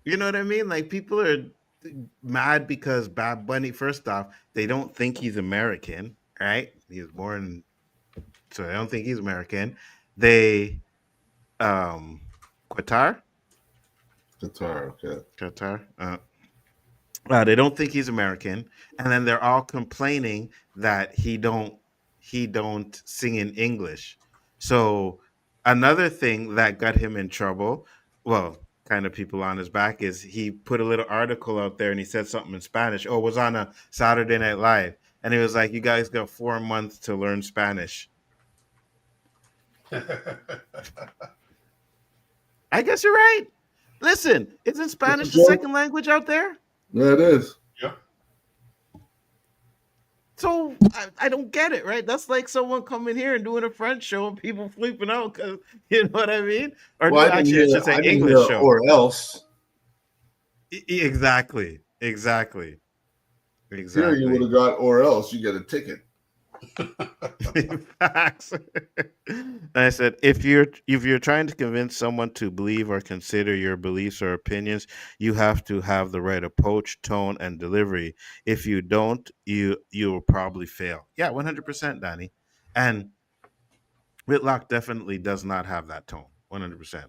you know what I mean? Like, people are mad because Bad Bunny, first off, they don't think he's American, right? He was born, so I don't think he's American. They, Qatar, okay. Qatar. They don't think he's American, and then they're all complaining that he don't sing in English. So another thing that got him in trouble, well, kind of people on his back, is he put a little article out there and he said something in Spanish. Oh, it was on a Saturday Night Live, and he was like, "You guys got 4 months to learn Spanish." I guess you're right. Listen, isn't Spanish the second language out there? Yeah, it is. Yeah. So I don't get it, right? That's like someone coming here and doing a French show and people flipping out because you know what I mean? Or Well, actually, I should say English show. Or else. Exactly. Here you would have got or else. You get a ticket. Facts. I said, if you're trying to convince someone to believe or consider your beliefs or opinions, you have to have the right approach, tone, and delivery. If you don't, you will probably fail. Yeah, 100%, Danny. And Whitlock definitely does not have that tone. 100%.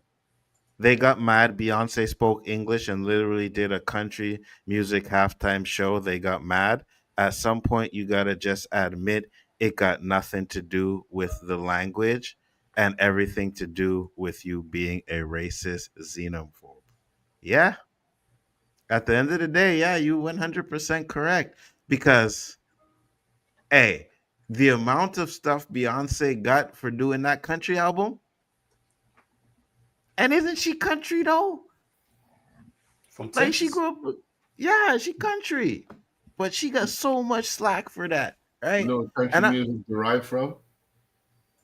They got mad. Beyonce spoke English and literally did a country music halftime show. They got mad. At some point, you got to just admit it got nothing to do with the language and everything to do with you being a racist xenophobe. Yeah. At the end of the day, yeah, you 100% correct. Because, hey, the amount of stuff Beyonce got for doing that country album, and isn't she country though? From Like Texas. she grew up, yeah, she country, but she got so much slack for that, right? You know what country music derived from?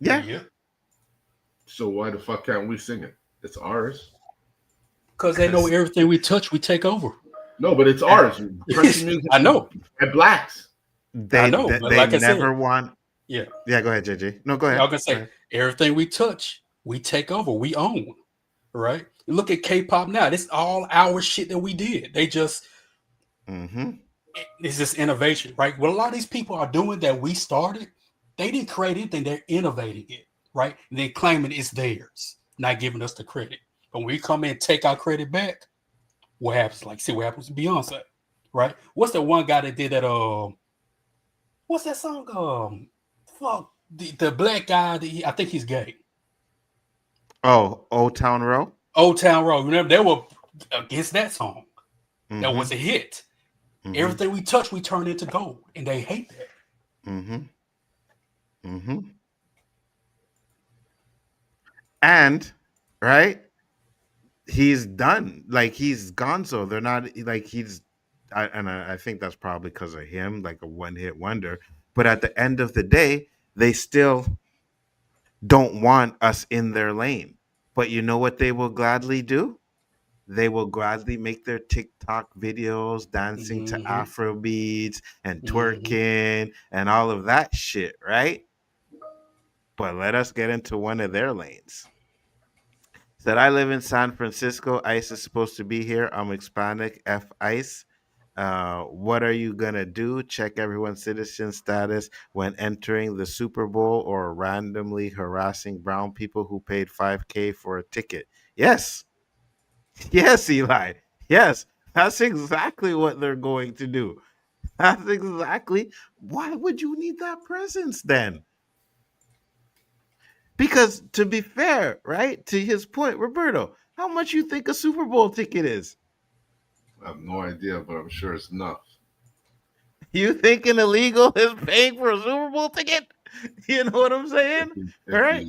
Yeah. So why the fuck can't we sing it? It's ours. Because they know everything we touch, we take over. No, but it's ours. Country music. I know. And blacks. I know. They But like I never said, want. Yeah. Yeah, go ahead, JJ. No, go ahead. I was gonna say everything we touch, we take over, we own. Right? Look at K-pop now. This is all our shit that we did. They just it's just innovation, right? What a lot of these people are doing that we started, they didn't create anything, they're innovating it, right? And then claiming it's theirs, not giving us the credit. But when we come in and take our credit back, what happens? Like, see what happens to Beyonce, right? What's the one guy that did that? What's that song? Fuck the black guy. I think he's gay. Oh, Old Town Road. Old Town Road. Remember, they were against that song. That was a hit. Everything we touch, we turn into gold, and they hate that. And right, he's done. Like he's gone. So they're not like he's. I think that's probably because of him, like a one-hit wonder. But at the end of the day, they still don't want us in their lane. But you know what they will gladly do? They will gladly make their TikTok videos dancing to Afro beats and twerking and all of that shit, right? But let us get into one of their lanes. Said, I live in San Francisco. ICE is supposed to be here. I'm Hispanic. F ICE. What are you going to do? Check everyone's citizen status when entering the Super Bowl or randomly harassing brown people who paid $5,000 for a ticket. Yes. Yes, Eli. Yes. That's exactly what they're going to do. That's exactly. Why would you need that presence then? Because to be fair, right, to his point, Roberto, how much you think a Super Bowl ticket is? I have no idea, but I'm sure it's enough. You think an illegal is paying for a Super Bowl ticket? You know what I'm saying? Right?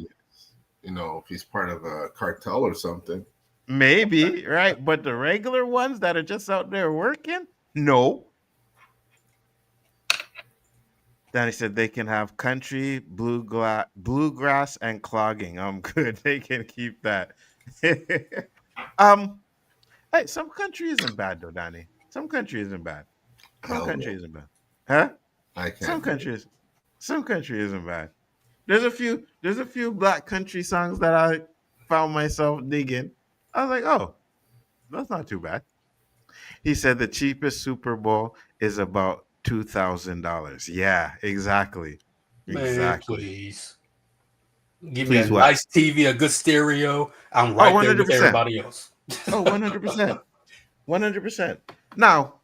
If he's part of a cartel or something. Maybe, right? But the regular ones that are just out there working? No. Danny said they can have country, bluegrass, and clogging. I'm good. They can keep that. Hey, some country isn't bad though, Danny. Some country isn't bad. Some country isn't bad. Huh? I can't. Some country isn't bad. There's a few black country songs that I found myself digging. I was like, oh, that's not too bad. He said the cheapest Super Bowl is about $2,000. Yeah, exactly. Man, exactly. Please. Give me a nice TV, a good stereo. I'm right there with everybody else. Oh, 100%. 100%. Now,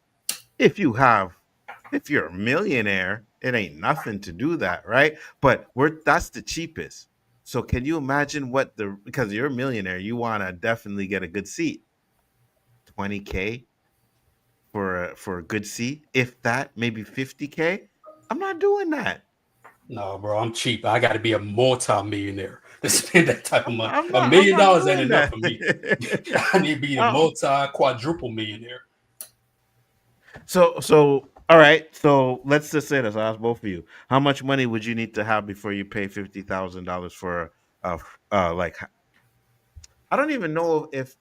if you're a millionaire, it ain't nothing to do that, right? But that's the cheapest. So can you imagine because you're a millionaire, you want to definitely get a good seat. 20K for a good seat, if that, maybe 50K. I'm not doing that. No, bro, I'm cheap. I got to be a multi-millionaire to spend that type of money. I'm $1 not million ain't doing enough that. for me. I need to be a multi-quadruple millionaire. So all right. So let's just say this. I'll ask both of you. How much money would you need to have before you pay $50,000 for like I don't even know if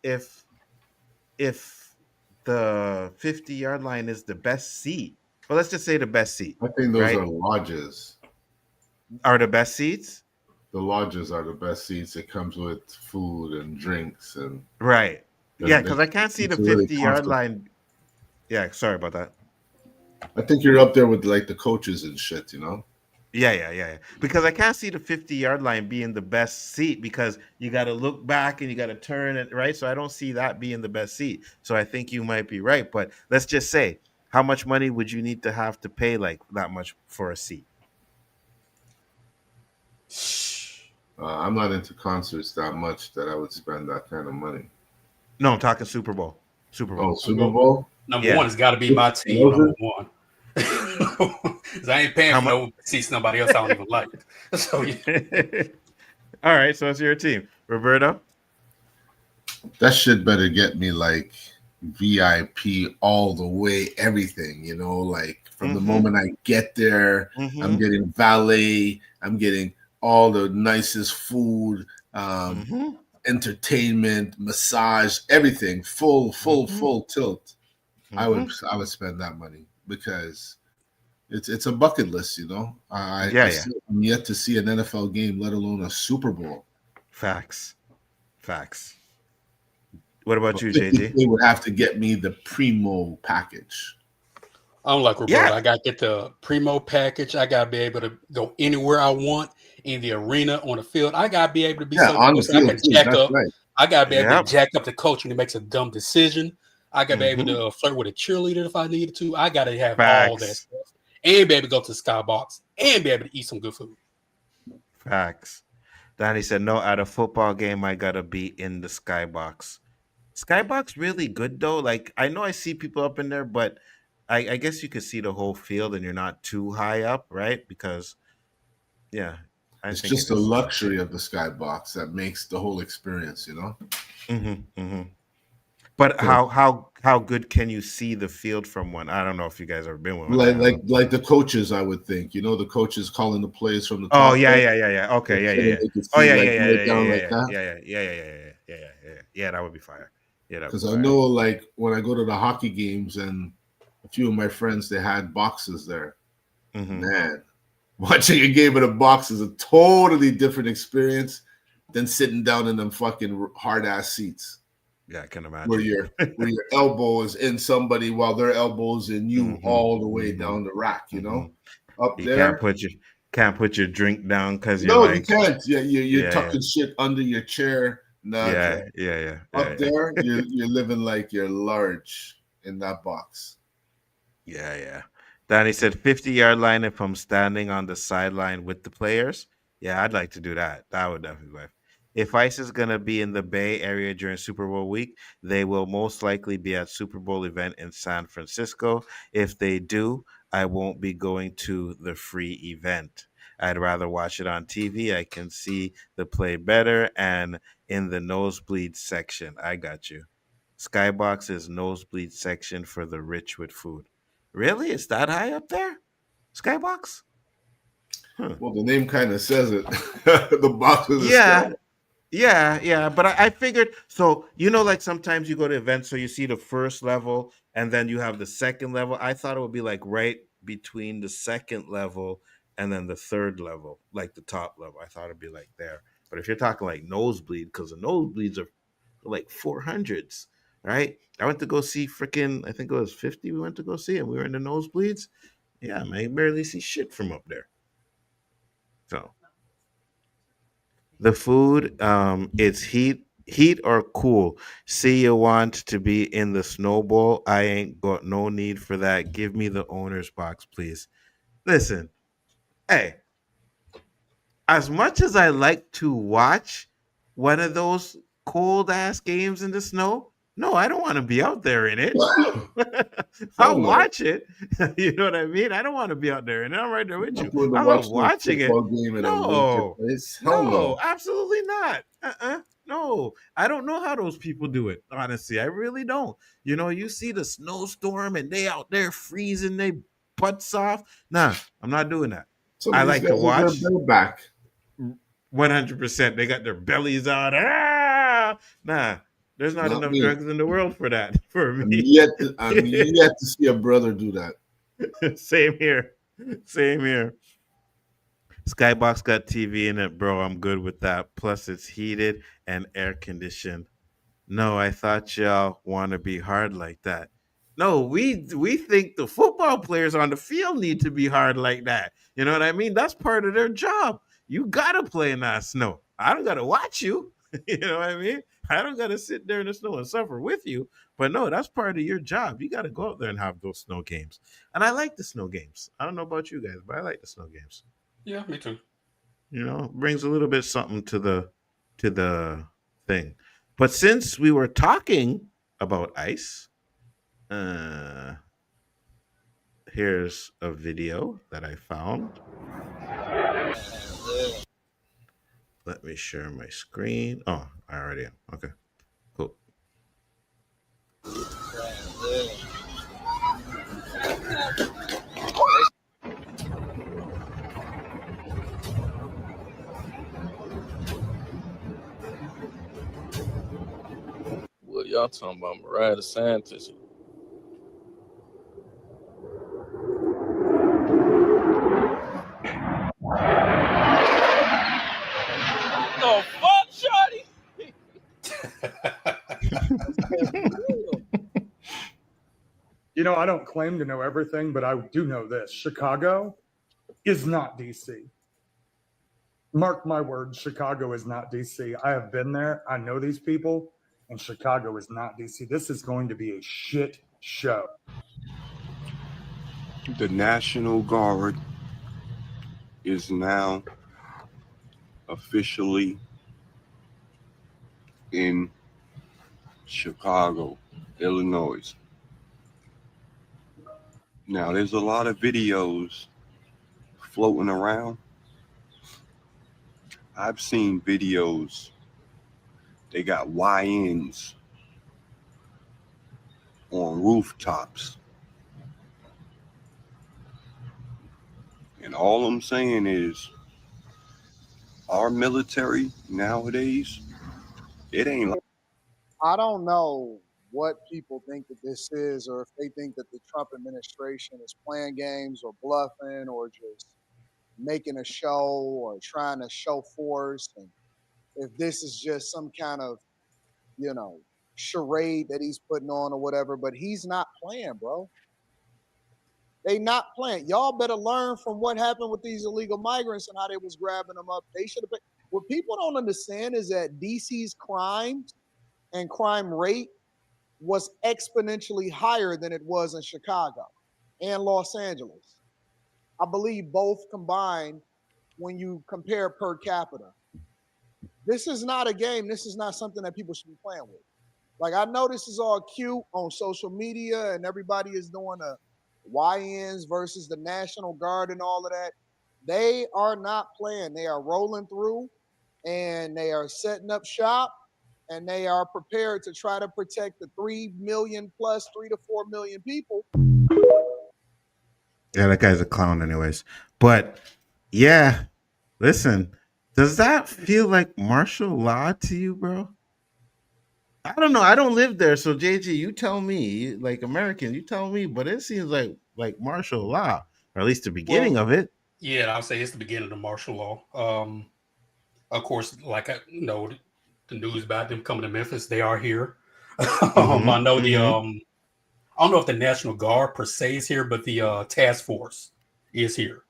the 50-yard line is the best seat. But let's just say the best seat, I think those right? are lodges. Are the best seats? The lodges are the best seats. It comes with food and drinks and Right. Yeah, because I can't see the really 50-yard line. Yeah, sorry about that. I think you're up there with like the coaches and shit, you know? Yeah. Because I can't see the 50-yard line being the best seat because you got to look back and you got to turn it, right? So I don't see that being the best seat. So I think you might be right. But let's just say, how much money would you need to have to pay like that much for a seat? I'm not into concerts that much that I would spend that kind of money. No, I'm talking Super Bowl. Super Bowl. Oh, Super Bowl? Number one has got to be my team, number one. Because I ain't paying for no seats somebody else I don't even like. So yeah. All right, so it's your team. Roberto? That shit better get me like VIP all the way, everything, you know, like from the moment I get there, I'm getting valet, I'm getting all the nicest food, entertainment, massage, everything, full tilt. I would spend that money because it's a bucket list, you know. I'm yet to see an NFL game, let alone a Super Bowl. Facts. What about you, JG? They would have to get me the primo package. I don't like Roberto. I got to get the primo package. I got to be able to go anywhere I want in the arena, on the field. I got to be able to be on the field, I can jack up. Right. I got to be able to jack up the coach when he makes a dumb decision. I got to be able to flirt with a cheerleader if I needed to. I got to have all that stuff. And be able to go to the skybox and be able to eat some good food. Facts. Danny said, no, at a football game, I got to be in the skybox. Skybox really good, though? Like, I know I see people up in there, but I guess you could see the whole field and you're not too high up, right? Because, yeah. It's just the luxury of the skybox that makes the whole experience, you know? But how good can you see the field from one? I don't know if you guys ever been one. Like the coaches, I would think. You know, the coaches calling the plays from the top. Oh yeah. Okay, yeah. That would be fire. Yeah, because I know, like when I go to the hockey games and a few of my friends, they had boxes there. Man, watching a game in a box is a totally different experience than sitting down in them fucking hard ass seats. Yeah, I can imagine. Where your elbow is in somebody while their elbow's in you all the way down the rack, you know? Up you there. Can't put your drink down because you can't. Yeah, you're tucking shit under your chair. Nah, yeah. Up there, you're living like you're large in that box. Yeah. Danny said 50-yard line if I'm standing on the sideline with the players. Yeah, I'd like to do that. That would definitely be. If ICE is going to be in the Bay Area during Super Bowl week, they will most likely be at Super Bowl event in San Francisco. If they do, I won't be going to the free event. I'd rather watch it on TV. I can see the play better and in the nosebleed section. I got you. Skybox is nosebleed section for the rich with food. Really? It's that high up there? Skybox? Well, the name kind of says it. The box is sky. Yeah, but I figured, so, you know, like sometimes you go to events, so you see the first level, and then you have the second level. I thought it would be like right between the second level and then the third level, like the top level. I thought it'd be like there. But if you're talking like nosebleed, because the nosebleeds are like 400s, right? I went to go see freaking, I think it was 50 we went to go see, and we were in the nosebleeds. Yeah, man, you barely see shit from up there. So. The food, it's heat Heat or cool? See, you want to be in the snowball? I ain't got no need for that. Give me the owner's box, please. Listen, hey, as much as I like to watch one of those cold ass games in the snow, no, I don't want to be out there in it. I'll Hold on. watch it. You know what I mean? I don't want to be out there, and I'm right there with I'm you. going to I love watch no watching it. football game in a winter No, place. Hell no, no. absolutely not. No, I don't know how those people do it. Honestly, I really don't. You know, you see the snowstorm and they out there freezing they butts off. Nah, I'm not doing that. Some I of these like to guys are their watch. bell back. 100%. They got their bellies out. Ah! Nah, there's not Not enough me. drugs in the world for that. For I'm me. yet to see a brother do that. Same here. Same here. Skybox got TV in it, bro. I'm good with that. Plus, it's heated and air conditioned. No, I thought y'all want to be hard like that. No, we think the football players on the field need to be hard like that. You know what I mean? That's part of their job. You gotta play in that snow. I don't gotta watch you. You know what I mean? I don't gotta sit there in the snow and suffer with you. But no, that's part of your job. You gotta go out there and have those snow games. And I like the snow games. I don't know about you guys, but I like the snow games. Yeah, me too. You know, brings a little bit something to the thing. But since we were talking about ice, uh here's a video that I found. Let me share my screen. Oh, I already am. Okay, cool. What y'all talking about? Mariah DeSantis. The fuck, shorty? You know, I don't claim to know everything, but I do know this. Chicago is not DC. Mark my words, Chicago is not DC. I have been there. I know these people, and Chicago is not DC. This is going to be a shit show. The National Guard is now officially in Chicago, Illinois. Now, there's a lot of videos floating around. I've seen videos, they got YNs on rooftops. And all I'm saying is, our military nowadays, it ain't like I don't know what people think that this is, or if they think that the Trump administration is playing games or bluffing or just making a show or trying to show force, and if this is just some kind of, you know, charade that he's putting on or whatever, but he's not playing, bro. They not playing. Y'all better learn from what happened with these illegal migrants and how they was grabbing them up. They should have been. What people don't understand is that DC's crime and crime rate was exponentially higher than it was in Chicago and Los Angeles. I believe both combined when you compare per capita. This is not a game. This is not something that people should be playing with. Like, I know this is all cute on social media and everybody is doing a YNs versus the National Guard and all of that. They are not playing. They are rolling through and they are setting up shop and they are prepared to try to protect the 3 million plus 3 to 4 million people. Yeah, that guy's a clown anyways. But yeah, listen, does that feel like martial law to you, bro? I don't know. I don't live there, so JG, you tell me, like American, you tell me. But it seems like martial law, or at least the beginning of it. Yeah, I'll say it's the beginning of martial law. Of course, like I know the news about them coming to Memphis, they are here. I know the I don't know if the National Guard per se is here, but the task force is here.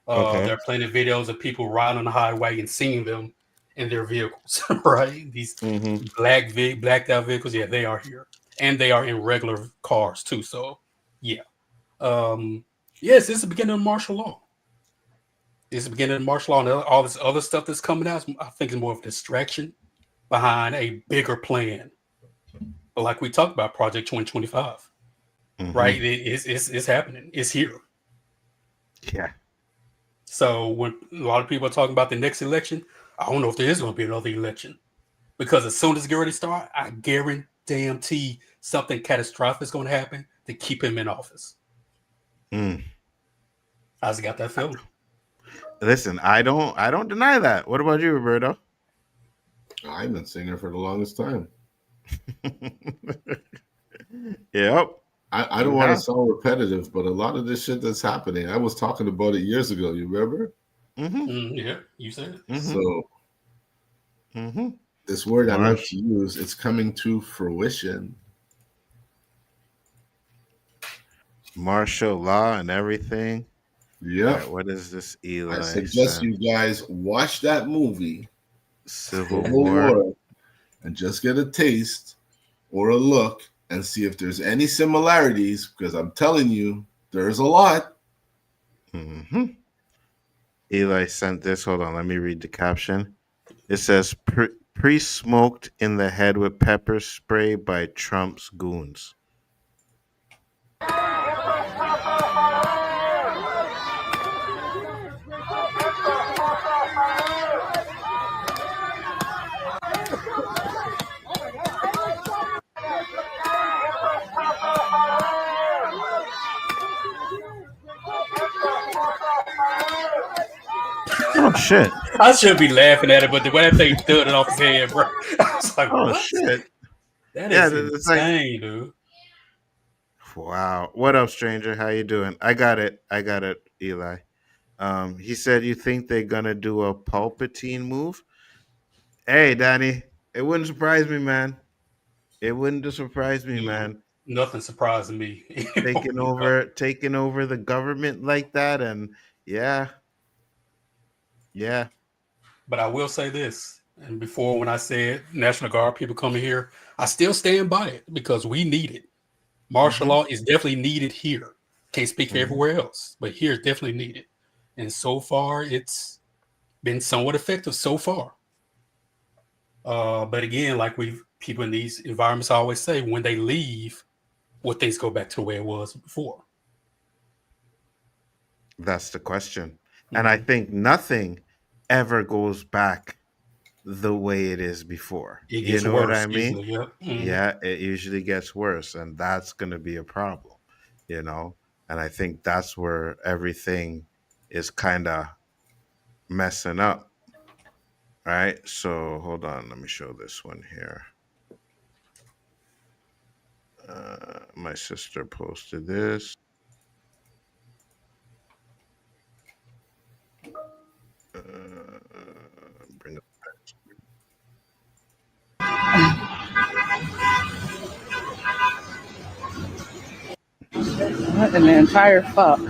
Okay. There are plenty of videos of people riding on the highway and seeing them in their vehicles, right? These blacked out vehicles, yeah, they are here, and they are in regular cars too. So, yeah, yes, it's the beginning of martial law. It's the beginning of martial law, and all this other stuff that's coming out. I think is more of a distraction behind a bigger plan. But like we talked about, Project 2025, right? It's happening. It's here. Yeah. So when a lot of people are talking about the next election, I don't know if there is going to be another election, because as soon as it get ready to start, I guarantee something catastrophic is going to happen to keep him in office. I just got that feeling. Listen, I don't deny that. What about you, Roberto? I've been singing for the longest time. Yep. I don't want to sound repetitive, but a lot of this shit that's happening, I was talking about it years ago. You remember? Yeah, you said it. So this word I like to use, it's coming to fruition. Martial law and everything. Yeah. Right, what is this, Eli? I suggest you guys watch that movie, Civil War, and just get a taste or a look and see if there's any similarities, because I'm telling you, there's a lot. Eli sent this. Hold on, let me read the caption. It says, pre-smoked in the head with pepper spray by Trump's goons. Oh shit! I should be laughing at it, but the way that thing stood it off his head, bro, I was like, "Oh what? shit!" That is insane, dude. Wow. What up, stranger? How you doing? I got it, Eli. He said, "You think they're gonna do a Palpatine move?" Hey, Danny, it wouldn't surprise me, man. It wouldn't surprise me, man. Nothing surprising me. taking over the government like that, and yeah. But I will say this, and before when I said National Guard people coming here, I still stand by it because we need it. Martial law is definitely needed here. Can't speak for everywhere else, but here it's definitely needed. And so far, it's been somewhat effective so far. But again, like people in these environments always say, when they leave, will things go back to the way it was before? That's the question. And I think nothing ever goes back the way it is before. It gets you know worse, what I mean? usually, yep. Yeah, it usually gets worse, and that's going to be a problem, you know? And I think that's where everything is kind of messing up, right? So hold on, let me show this one here. My sister posted this. Bring it back. What in the entire fuck?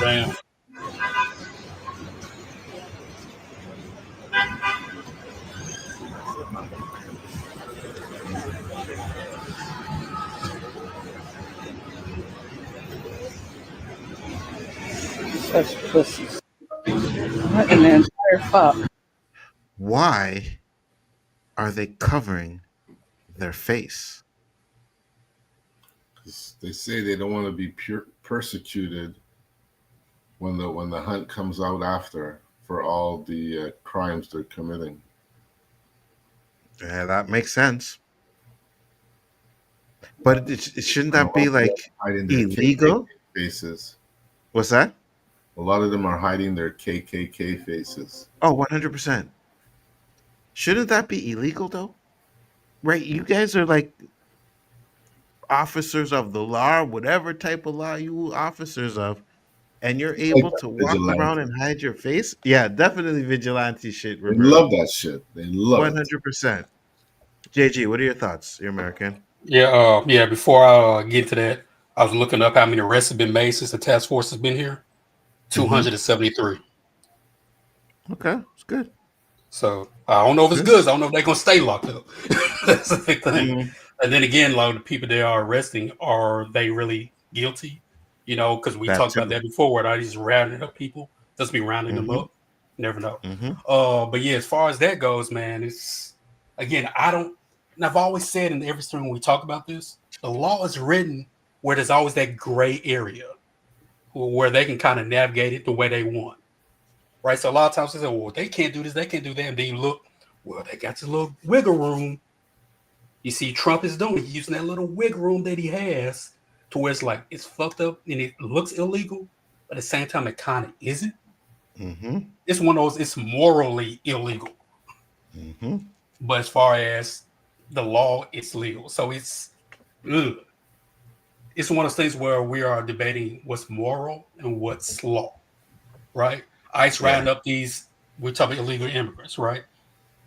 Damn. Such pussies. What in the entire fuck? Why are they covering their face? They say they don't want to be persecuted when the hunt comes out after for all the crimes they're committing. Yeah, that makes sense. But shouldn't that be like illegal? Faces. What's that? A lot of them are hiding their KKK faces. Oh, 100%. Shouldn't that be illegal though? Right? You guys are like officers of the law, whatever type of law you officers of, and you're able to walk around and hide your face? Yeah, definitely vigilante shit. They love that shit. They love 100%. JG, what are your thoughts? You're American. Yeah. Before I get to that, I was looking up how many arrests have been made since the task force has been here. 273. Okay, it's good. So I don't know if it's Good. good. I don't know if they're gonna stay locked up. That's the big thing. Mhm. And then again, a lot of the people they are arresting, are they really guilty? You know, because we That talked about too. that before, where I just rounding up people, just be rounding them Mhm. up. Never know. Mhm. But yeah, as far as that goes, man, it's again, I don't. And I've always said in every stream when we talk about this, the law is written where there's always that gray area where they can kind of navigate it the way they want. Right. So a lot of times they say, well, they can't do this, they can't do that. And then you look, well, they got this little wiggle room. You see, Trump is doing, he's using that little wiggle room that he has to where it's like it's fucked up and it looks illegal, but at the same time, it kind of isn't. Mhm. It's one of those, it's morally illegal. Mhm. But as far as the law, it's legal. So it's ugh. It's one of those things where we are debating what's moral and what's law, right? ICE Yeah. rounding up these, we're talking illegal immigrants, right?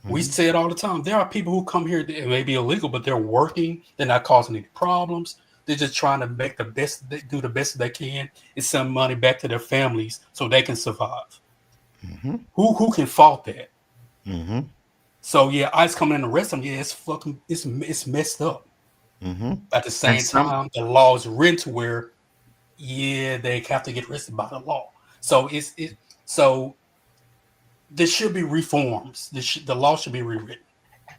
We Mhm. say it all the time. There are people who come here, it may be illegal, but they're working. They're not causing any problems. They're just trying to make the best, do the best they can and send money back to their families so they can survive. Mhm. Who can fault that? Mhm. So yeah, ICE coming in and arrest them. Yeah, it's fucking, it's messed up. Mhm. At the And same some time, the law is written to where, yeah, they have to get arrested by the law. So so there should be reforms. The law should be rewritten. It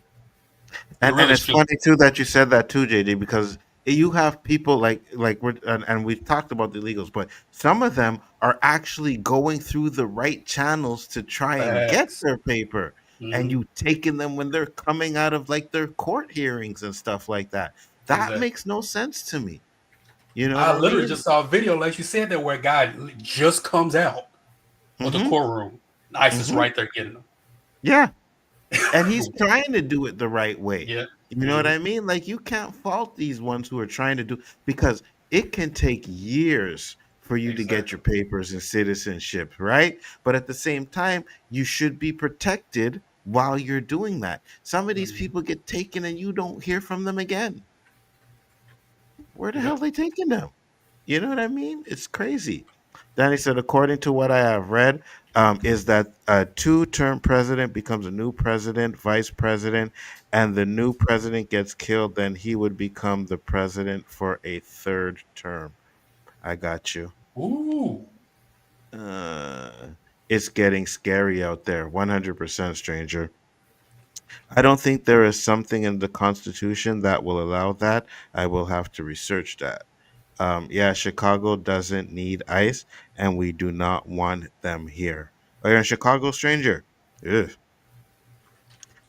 and really it's should. funny too that you said that too, JD, because you have people like we're and we've talked about the illegals, but some of them are actually going through the right channels to try and get Facts. their paper, and Mhm. you taking them when they're coming out of like their court hearings and stuff like that. That Exactly. makes no sense to me. You know what I I literally mean? just saw a video, like you said, that where a guy just comes out of the Mm-hmm. courtroom. ICE is Mm-hmm. right there getting him. Yeah. And he's trying to do it the right way. Yeah. You know what Mhm. I mean? Like you can't fault these ones who are trying to do because it can take years for you to get your Exactly. papers and citizenship, right? But at the same time, you should be protected while you're doing that. Some of these Mhm. people get taken and you don't hear from them again. Where the hell Yep. they taking them? You know what I mean? It's crazy. Danny said, according to what I have read, is that a two-term president becomes a new president, vice president, and the new president gets killed, then he would become the president for a third term. I got you. Ooh. Uh, it's getting scary out there. 100% stranger. I don't think there is something in the Constitution that will allow that. I will have to research that. Yeah, Chicago doesn't need ICE, and we do not want them here. Oh, you're in Chicago, stranger? Ugh.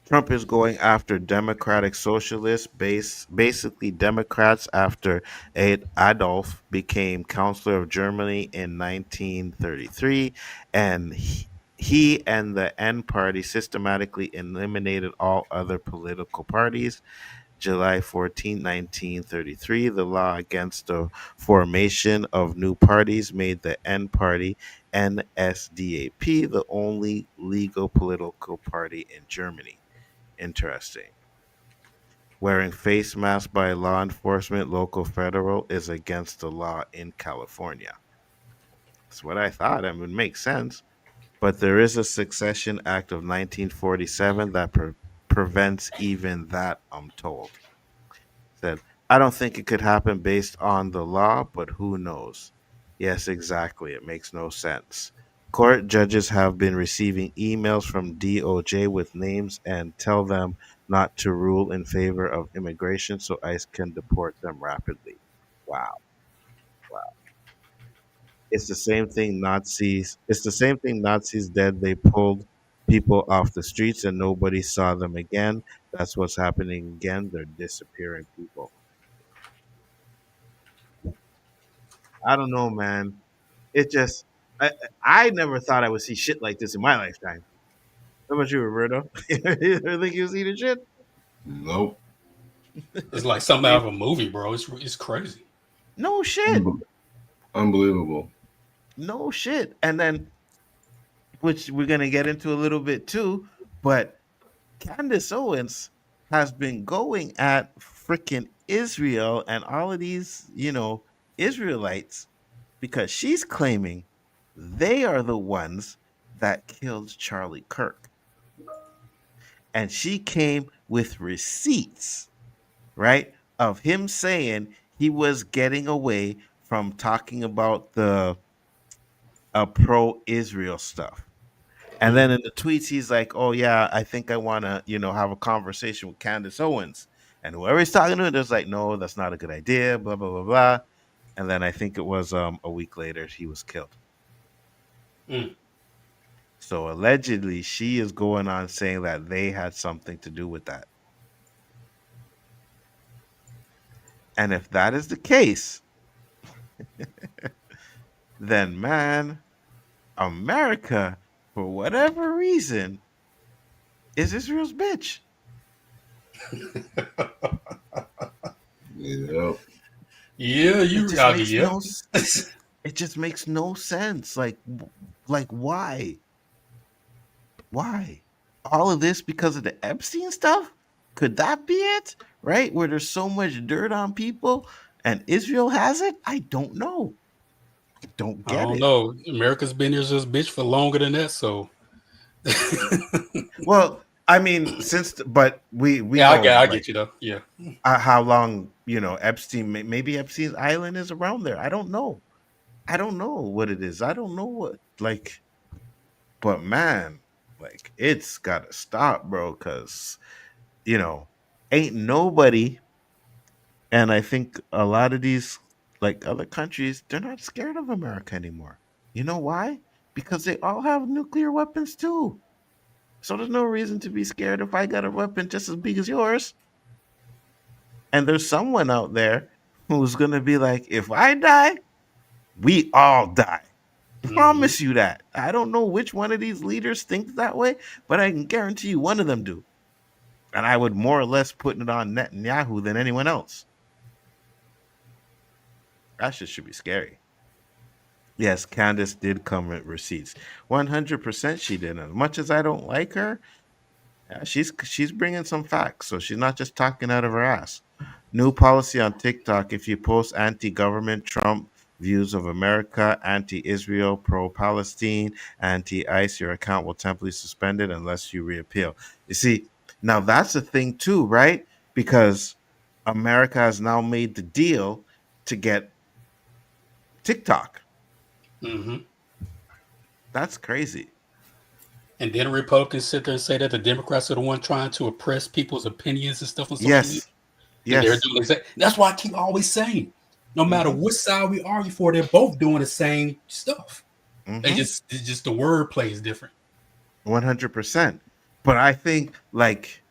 Trump is going after Democratic Socialists, basically Democrats, after Adolf became Chancellor of Germany in 1933, and he and the N Party systematically eliminated all other political parties. July 14, 1933, the law against the formation of new parties made the N Party, NSDAP, the only legal political party in Germany. Interesting. Wearing face masks by law enforcement, local, federal, is against the law in California. That's what I thought. It would make sense. But there is a Succession Act of 1947 that prevents even that, I'm told. Said, I don't think it could happen based on the law, but who knows? Yes, exactly. It makes no sense. Court judges have been receiving emails from DOJ with names and tell them not to rule in favor of immigration so ICE can deport them rapidly. Wow. Wow. It's the same thing Nazis did. They pulled people off the streets and nobody saw them again. That's what's happening again. They're disappearing people. I don't know, man. It just I never thought I would see shit like this in my lifetime. How about you, Roberto? You think you've seen the shit? Nope. It's like something out of a movie, bro. It's crazy. No shit. Unbelievable. No shit. And then, which we're gonna get into a little bit too, but Candace Owens has been going at freaking Israel and all of these, Israelites because she's claiming they are the ones that killed Charlie Kirk. And she came with receipts, right, of him saying he was getting away from talking about the pro-Israel stuff. And then in the tweets, he's like, "Oh yeah, I think I want to, have a conversation with Candace Owens." And whoever he's talking to, there's like, "No, that's not a good idea." Blah blah blah blah. And then I think it was a week later he was killed. Mm. So allegedly, she is going on saying that they had something to do with that. And if that is the case, then man, America, for whatever reason, is Israel's bitch. Yep. Yeah, you It just makes no it just makes no sense. Like why? Why? All of this because of the Epstein stuff? Could that be it? Right? Where there's so much dirt on people and Israel has it? I don't know. I don't I get don't it. know. America's been Israel's bitch for longer than that, so. Well, I mean, but we Yeah, know, I like, get you though. Yeah. how long Epstein, maybe Epstein's island is around there. I don't know. I don't know what it is. I don't know what, like, but man, like, it's gotta stop, bro, because ain't nobody, and I think a lot of these, like, other countries, they're not scared of America anymore. You know why? Because they all have nuclear weapons too. So there's no reason to be scared if I got a weapon just as big as yours. And there's someone out there who's gonna be like, if I die, we all die. Promise you that. I don't know which one of these leaders thinks that way, but I can guarantee you one of them do. And I would more or less put it on Netanyahu than anyone else. That shit should be scary. Yes, Candace did come with receipts. 100% she did. As much as I don't like her, yeah, she's bringing some facts. So she's not just talking out of her ass. New policy on TikTok: if you post anti-government Trump views of America, anti-Israel, pro-Palestine, anti-ICE, your account will temporarily suspended unless you reappeal. You see, now that's a thing too, right? Because America has now made the deal to get TikTok. Mm-hmm. That's crazy. And then Republicans sit there and say that the Democrats are the one trying to oppress people's opinions and stuff on social Yes. media. Yes. And they're doing exactly. That's why I keep always saying, no matter which side we argue for, they're both doing the same stuff. It's just the word play is different. 100%. But I think, like,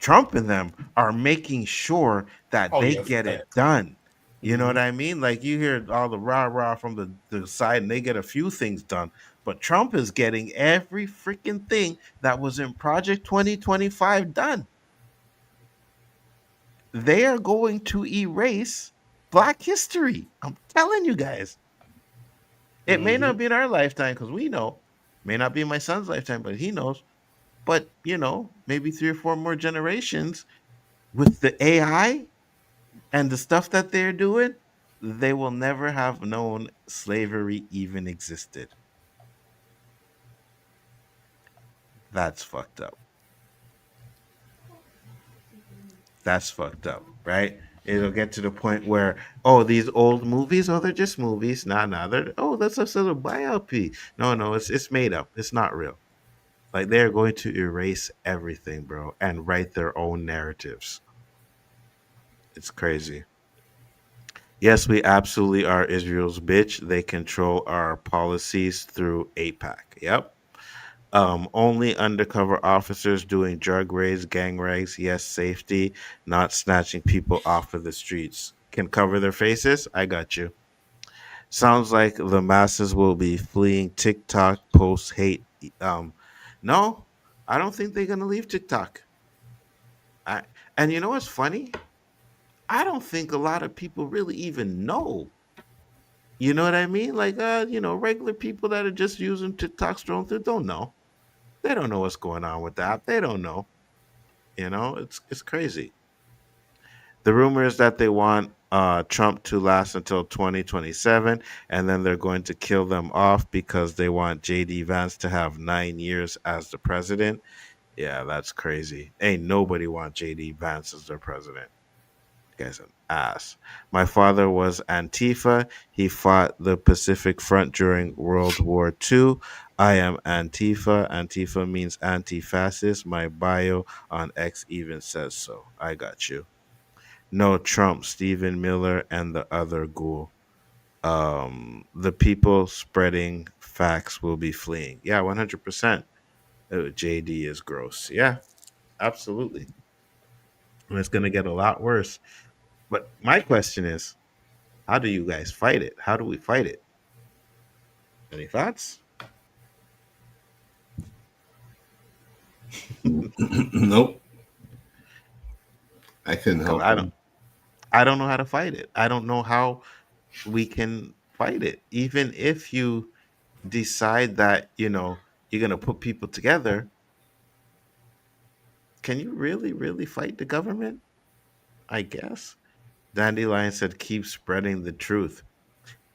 Trump and them are making sure that they get it done. You know what I mean? Like, you hear all the rah-rah from the side and they get a few things done. But Trump is getting every freaking thing that was in Project 2025 done. They are going to erase Black history. I'm telling you guys. It may not be in our lifetime, because we know. May not be in my son's lifetime, but he knows. But, maybe 3 or 4 more generations with the AI and the stuff that they're doing, they will never have known slavery even existed. That's fucked up. That's fucked up, right? It'll get to the point where, these old movies, they're just movies. Nah, that's a sort of biopsy. No, it's made up. It's not real. Like, they're going to erase everything, bro, and write their own narratives. It's crazy. Yes, we absolutely are Israel's bitch. They control our policies through AIPAC. Yep. Only undercover officers doing drug raids, gang raids. Yes, safety, not snatching people off of the streets. Can cover their faces. I got you. Sounds like the masses will be fleeing TikTok post hate. No, I don't think they're gonna leave TikTok. And you know what's funny? I don't think a lot of people really even know. You know what I mean? Like, regular people that are just using TikTok strolling through don't know. They don't know what's going on with that. They don't know. It's crazy. The rumor is that they want Trump to last until 2027, and then they're going to kill them off because they want JD Vance to have 9 years as the president. Yeah, that's crazy. Ain't nobody want JD Vance as their president. Guy's an ass. My father was Antifa. He fought the Pacific Front during World War II. I am Antifa. Antifa means anti-fascist. My bio on X even says so. I got you. No Trump, Stephen Miller, and the other ghoul. The people spreading facts will be fleeing. Yeah, 100%. JD is gross. Yeah, absolutely. And it's going to get a lot worse. But my question is, how do you guys fight it? How do we fight it? Any thoughts? Nope. I couldn't help I him. don't know how to fight it. I don't know how we can fight it. Even if you decide that, you're going to put people together, can you really, really fight the government? I guess. Dandelion said, keep spreading the truth.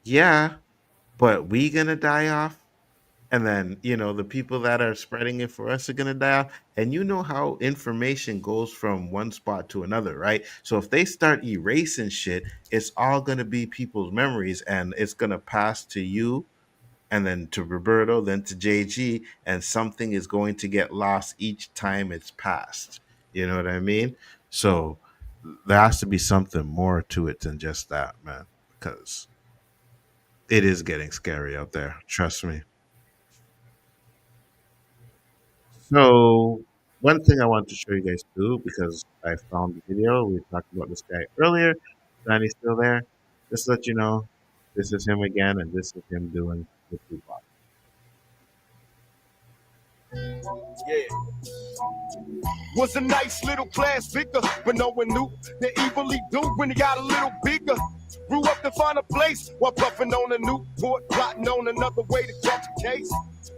Yeah, but we going to die off? And then, the people that are spreading it for us are going to die off. And you know how information goes from one spot to another, right? So if they start erasing shit, it's all going to be people's memories and it's going to pass to you and then to Roberto, then to JG, and something is going to get lost each time it's passed. You know what I mean? So there has to be something more to it than just that, man, because it is getting scary out there. Trust me. So one thing I want to show you guys too, because I found the video. We talked about this guy earlier. Danny's still there. Just to let you know, this is him again, and this is him doing the Tupac. Yeah. Was a nice little class figure, but no one knew the evilly do when he got a little bigger. Grew up to find a place while puffing on a Newport, plotting on another way to catch a case.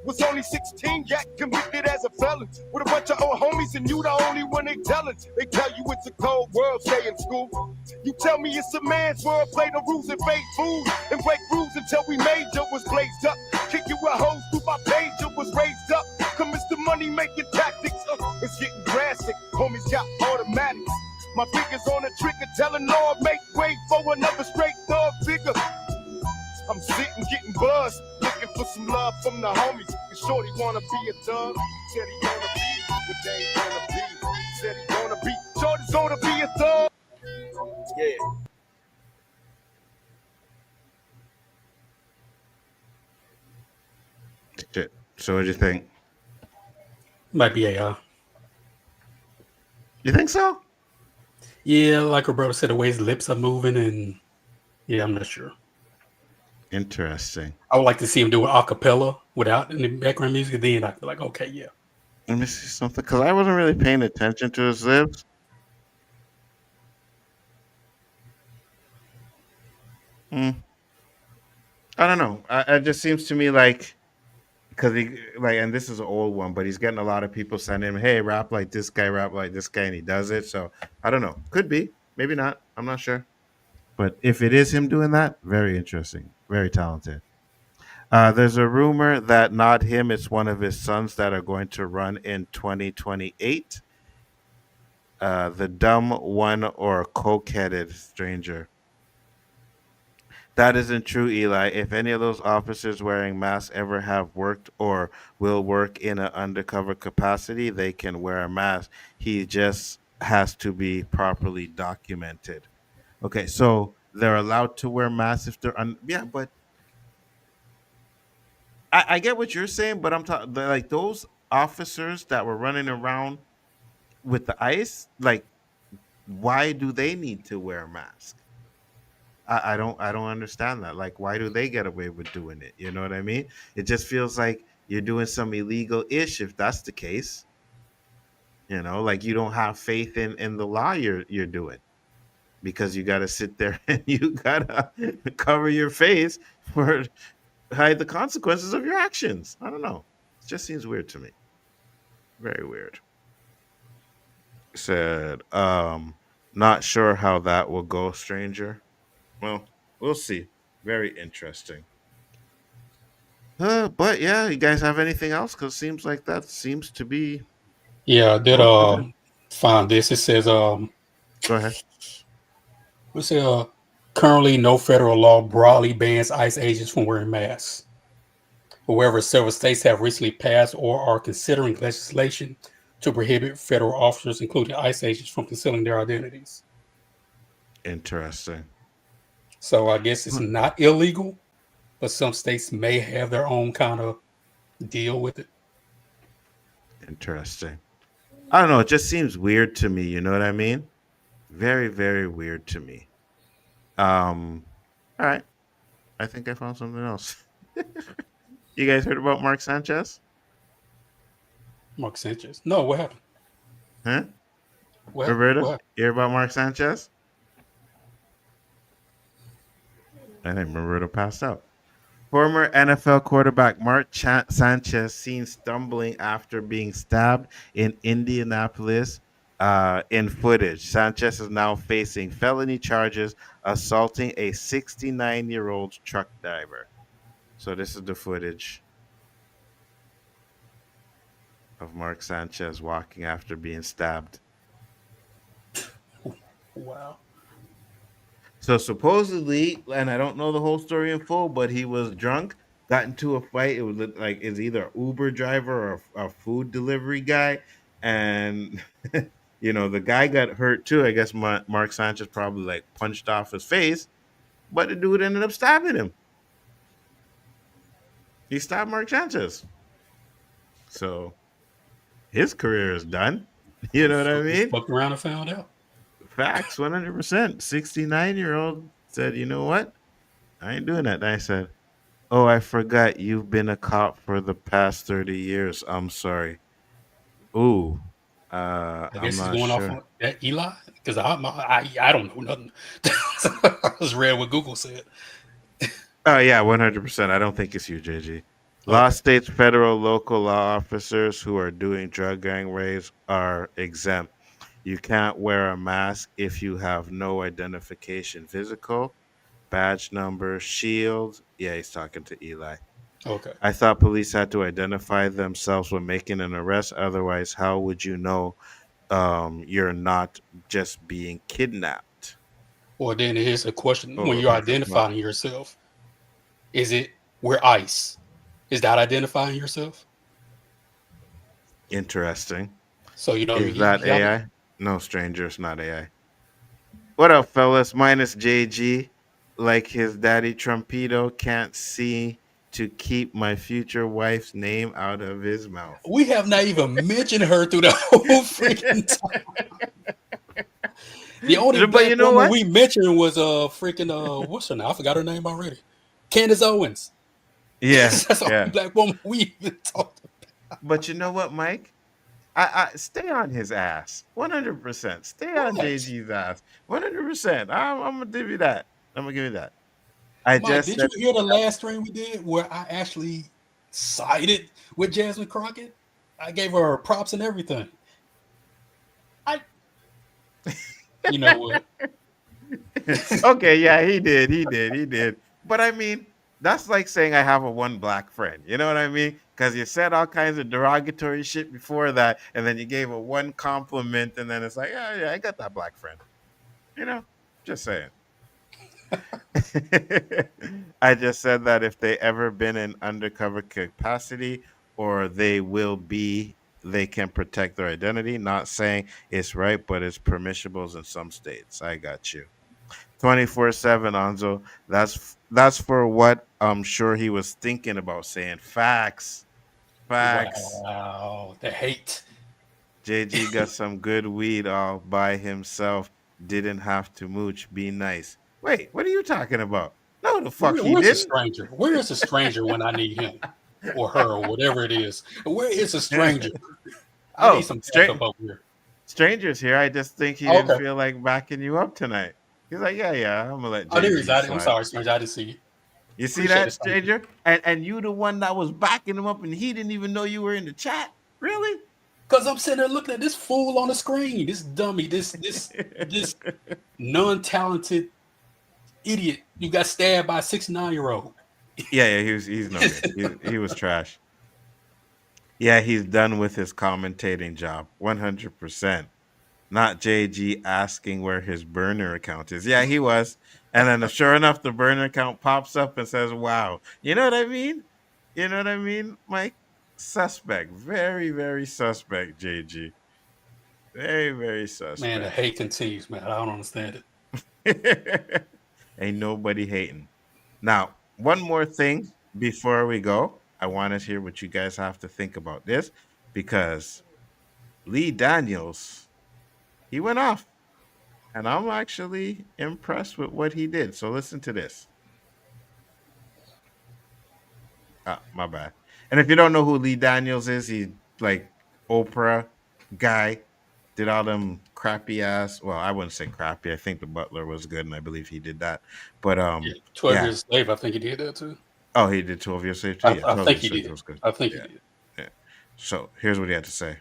Was only 16, yet convicted as a felon. With a bunch of old homies, and you the only one they tellin'. They tell you it's a cold world, stay in school. You tell me it's a man's world, play the rules and fake food. And break rules until we major was blazed up. Kick you with hoes through my pager was raised up. Come Mr. Money making tactics, it's getting drastic. Homies got automatics. My fingers on the trigger, telling Lord make way for another straight dog figure. I'm sitting getting buzzed, looking for some love from the homies. And shorty wanna be a thug, said he wanna be what they ain't gonna be. Said he wanna be, shorty's gonna be a thug. Yeah. Shit. So what do you think? Might be AI. You think so? Yeah, like Roberto said, the way his lips are moving, and yeah, I'm not sure. Interesting. I would like to see him do an acapella without any background music. Then I'd be like, okay, yeah. Let me see something, because I wasn't really paying attention to his lips. I don't know. It just seems to me like, because he like, and this is an old one, but he's getting a lot of people sending him, "Hey, rap like this guy, rap like this guy," and he does it. So I don't know. Could be, maybe not. I'm not sure. But if it is him doing that, very interesting, very talented. There's a rumor that not him, it's one of his sons that are going to run in 2028. The dumb one or coke-headed stranger. That isn't true, Eli. If any of those officers wearing masks ever have worked or will work in an undercover capacity, they can wear a mask. He just has to be properly documented. Okay, so they're allowed to wear masks if they're yeah, but I get what you're saying, but I'm talking like those officers that were running around with the ice, like why do they need to wear a mask? I don't understand that. Like, why do they get away with doing it? You know what I mean? It just feels like you're doing some illegal ish if that's the case. Like you don't have faith in the law you're doing because you got to sit there and you gotta cover your face for hide the consequences of your actions. I don't know. It just seems weird to me. Very weird. Said, not sure how that will go, stranger. Well, we'll see. Very interesting. But yeah, you guys have anything else? Because seems like that seems to be Yeah, I did most of it. find this. It says Go ahead. it says currently no federal law broadly bans ICE agents from wearing masks. However, several states have recently passed or are considering legislation to prohibit federal officers, including ICE agents, from concealing their identities. Interesting. So I guess it's not illegal, but some states may have their own kind of deal with it. Interesting. I don't know. It just seems weird to me. You know what I mean? Very, very weird to me. All right. I think I found something else. You guys heard about Mark Sanchez? Mark Sanchez? No, what happened? Huh? What? Roberta, What? you hear about Mark Sanchez? I think Roberta passed out. Former NFL quarterback Mark Sanchez seen stumbling after being stabbed in Indianapolis in footage. Sanchez is now facing felony charges assaulting a 69-year-old truck driver. So this is the footage of Mark Sanchez walking after being stabbed. Wow. So supposedly, and I don't know the whole story in full, but he was drunk, got into a fight. It was like it's either an Uber driver or a food delivery guy, and the guy got hurt too. I guess Mark Sanchez probably like punched off his face, but the dude ended up stabbing him. He stabbed Mark Sanchez, so his career is done. You know what I mean? Fucked around and found out. Facts, 100%. 69-year-old said, "You know what? I ain't doing that." And I said, "Oh, I forgot you've been a cop for the past 30 years. I'm sorry." Ooh, I I'm guess he's not going off sure. on that Eli because I don't know nothing. I just read what Google said. Oh, yeah, 100%. I don't think it's you, JG. Law states federal local law officers who are doing drug gang raids are exempt. You can't wear a mask if you have no identification physical, badge number, shield. Yeah, he's talking to Eli. Okay. I thought police had to identify themselves when making an arrest. Otherwise, how would you know you're not just being kidnapped? Well, then here's a question: when Oh, you're that's a plot. identifying yourself, is it we're ICE? Is that identifying yourself? Interesting. So Is that AI? No, stranger, it's not AI. What up, fellas? Minus JG. Like his daddy Trumpito can't see to keep my future wife's name out of his mouth. We have not even mentioned her through the whole freaking time. The only black woman we mentioned was freaking what's her name? I forgot her name already. Candace Owens. Yeah, That's the only black woman we even talked about. But you know what, Mike? I stay on his ass. 100%. Stay on JG's ass. 100%. I'm gonna give you that. I'm gonna give you that. Mike, did you hear the last stream we did where I actually sided with Jasmine Crockett? I gave her props and everything. You know what? Okay, yeah, he did. But I mean, that's like saying I have a one black friend. You know what I mean? Because you said all kinds of derogatory shit before that, and then you gave a one compliment, and then it's like, yeah, I got that black friend. You know, just saying. I just said that if they ever been in undercover capacity or they will be, they can protect their identity. Not saying it's right, but it's permissible in some states. I got you. 24/7, Anzo. That's for what I'm sure he was thinking about saying. Facts. Wow, the hate. JG got some good weed all by himself. Didn't have to mooch. Be nice. Wait, what are you talking about? No, the fuck he Where's didn't. the stranger? Where is the stranger when I need him or her or whatever it is? Where is the stranger? I need some backup up here. Stranger's here. I just think he didn't feel like backing you up tonight. He's like, yeah, I'm gonna let JG there he is. slide. I'm sorry, stranger. I didn't see it. You see that, stranger? And you the one that was backing him up, and he didn't even know you were in the chat. Really? Because I'm sitting there looking at this fool on the screen, this dummy, this non-talented idiot. You got stabbed by a 69-year-old. Yeah, he's no good. He was trash. Yeah, he's done with his commentating job. 100%. Not JG asking where his burner account is. Yeah, he was. And then sure enough, the burner account pops up and says, wow. You know what I mean? You know what I mean, Mike? Suspect. Very, very suspect, JG. Very, very suspect. Man, the hate continues, man. I don't understand it. Ain't nobody hating. Now, one more thing before we go. I want to hear what you guys have to think about this because Lee Daniels, he went off. And I'm actually impressed with what he did. So listen to this. My bad. And if you don't know who Lee Daniels is, he's like Oprah guy. Did all them crappy ass. Well, I wouldn't say crappy. I think The Butler was good, and I believe he did that. But 12 Years a Slave, I think he did that too. Oh, he did 12 Years a Slave too. I think he did. Was good. I think he did. Yeah. So here's what he had to say.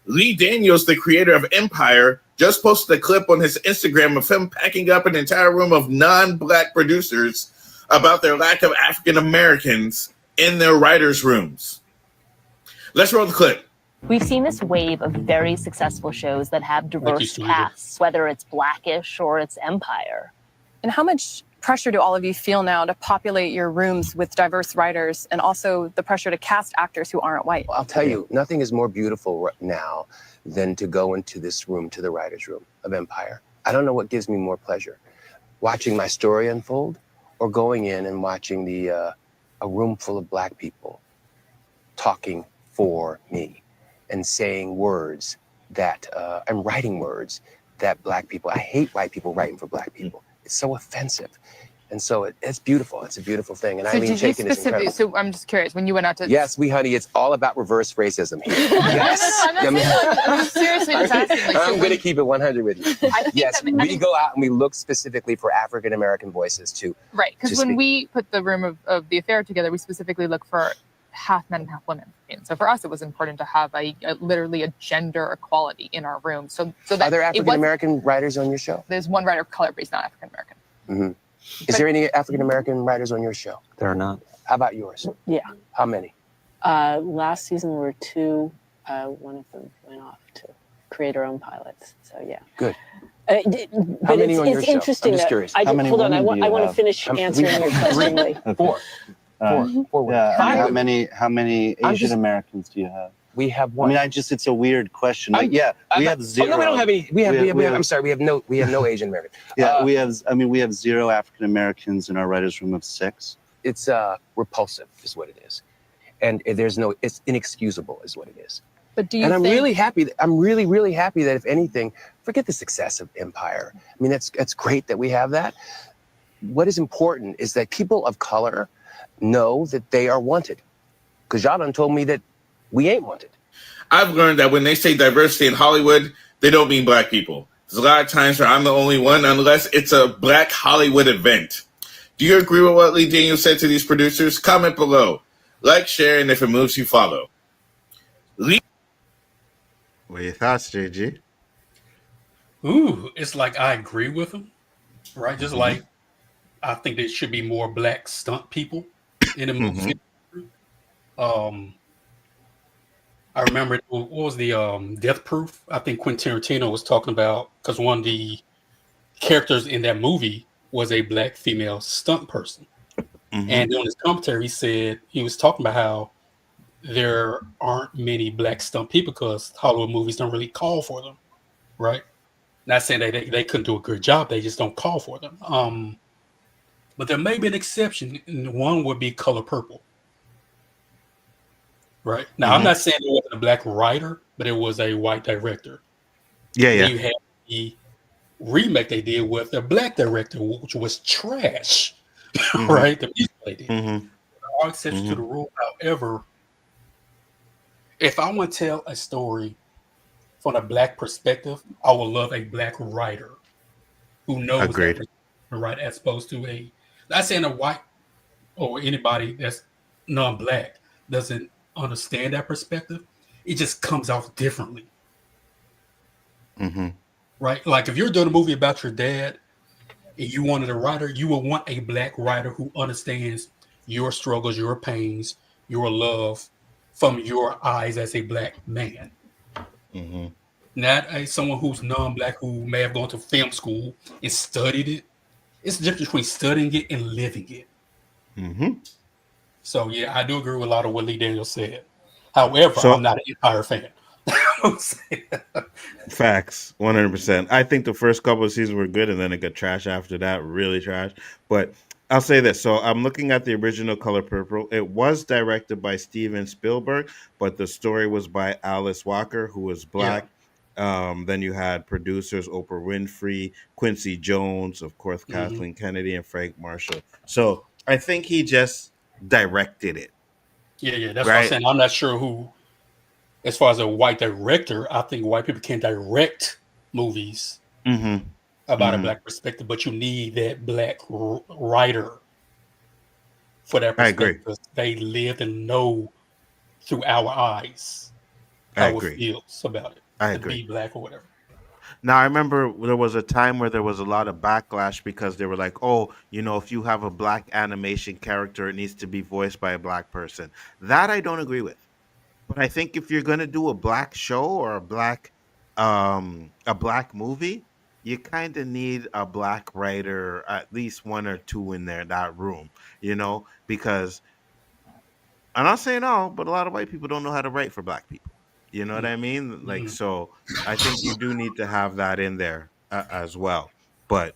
Lee Daniels, the creator of Empire, just posted a clip on his Instagram of him packing up an entire room of non-Black producers about their lack of African Americans in their writers' rooms. Let's roll the clip. We've seen this wave of very successful shows that have diverse casts, whether it's Blackish or it's Empire. And how much pressure do all of you feel now to populate your rooms with diverse writers and also the pressure to cast actors who aren't white? I'll tell you, nothing is more beautiful now than to go into this room, to the writer's room of Empire. I don't know what gives me more pleasure, watching my story unfold or going in and watching a room full of Black people talking for me and saying words that, and writing words that Black people, I hate white people writing for Black people. It's so offensive. And so it's beautiful. It's a beautiful thing. And so I mean, Chaikin is incredible. So I'm just curious, when you went out to... Yes, honey, it's all about reverse racism here. Yes. I'm seriously just asking. I'm going to keep it 100 with you. Yes, we go out and we look specifically for African-American voices too. Right, because when we put the room of The Affair together, we specifically look for half men and half women. And so for us, it was important to have literally a gender equality in our room. So that are there African-American writers on your show? There's one writer of color, but he's not African-American. Mm-hmm. Is there any African-American writers on your show? There are not. How about yours? Yeah. How many? Last season there were 2. One of them went off to create her own pilots. So yeah. Good. But How many on your it's show? interesting. I'm just curious. Hold on. I want to finish answering your question. Lee. Four. Yeah. How many Asian Americans do you have? We have one. I mean, it's a weird question. We have zero. Oh, no, we don't have any. We have. I'm sorry. We have no Asian Americans. Yeah, we have 0 African Americans in our writers' room of 6. It's repulsive, is what it is, and it's inexcusable, is what it is. But do you? And I'm really happy. I'm really, really happy that if anything, forget the success of Empire. I mean, that's great that we have that. What is important is that people of color know that they are wanted, because y'all done told me that we ain't wanted. I've learned that when they say diversity in Hollywood, they don't mean Black people. There's a lot of times where I'm the only one, unless it's a Black Hollywood event. Do you agree with what Lee Daniels said to these producers? Comment below. Like, share, and if it moves you, follow. What are your thoughts, JG? Ooh, it's like I agree with him, right? Just like I think there should be more Black stunt people in the movie. I remember what was the Death Proof? I think Quentin Tarantino was talking about, because one of the characters in that movie was a Black female stunt person. And on his commentary, he was talking about how there aren't many Black stunt people because Hollywood movies don't really call for them, right? Not saying that they couldn't do a good job, they just don't call for them. But there may be an exception, and one would be Color Purple. Right now, I'm not saying it wasn't a Black writer, but it was a white director. Yeah. You had the remake they did with a Black director, which was trash, right? The music they did. There are exceptions to the rule. However, if I want to tell a story from a Black perspective, I would love a Black writer who knows that, right? As opposed to not saying a white or anybody that's non-Black doesn't understand that perspective. It just comes off differently. Right? Like if you're doing a movie about your dad and you wanted a writer, you would want a black writer who understands your struggles, your pains, your love from your eyes as a black man. Mm-hmm. Not someone who's non-black who may have gone to film school and studied it. It's the difference between studying it and living it. Mm-hmm. So yeah, I do agree with a lot of what Lee Daniels said. However, So- I'm not an Empire fan. Facts, 100%. I think the first couple of seasons were good, and then it got trash after that, really trash. But I'll say this: so I'm looking at the original Color Purple. It was directed by Steven Spielberg, but the story was by Alice Walker, who was black. Then you had producers Oprah Winfrey, Quincy Jones, of course, Kathleen Kennedy, and Frank Marshall. So I think he just directed it. Yeah, that's what I'm saying. I'm not sure who, as far as a white director, I think white people can direct movies about a black perspective, but you need that black writer for that perspective. I agree. They live and know through our eyes how it feels about it. I to agree. Be black or whatever. Now, I remember there was a time where there was a lot of backlash because they were like, oh, you know, if you have a black animation character, it needs to be voiced by a black person. That I don't agree with. But I think if you're going to do a black show or a black movie, you kind of need a black writer, at least one or two in there, that room, you know, because I'm not saying all, but a lot of white people don't know how to write for black people. You know what I mean? Like, so I think you do need to have that in there as well. But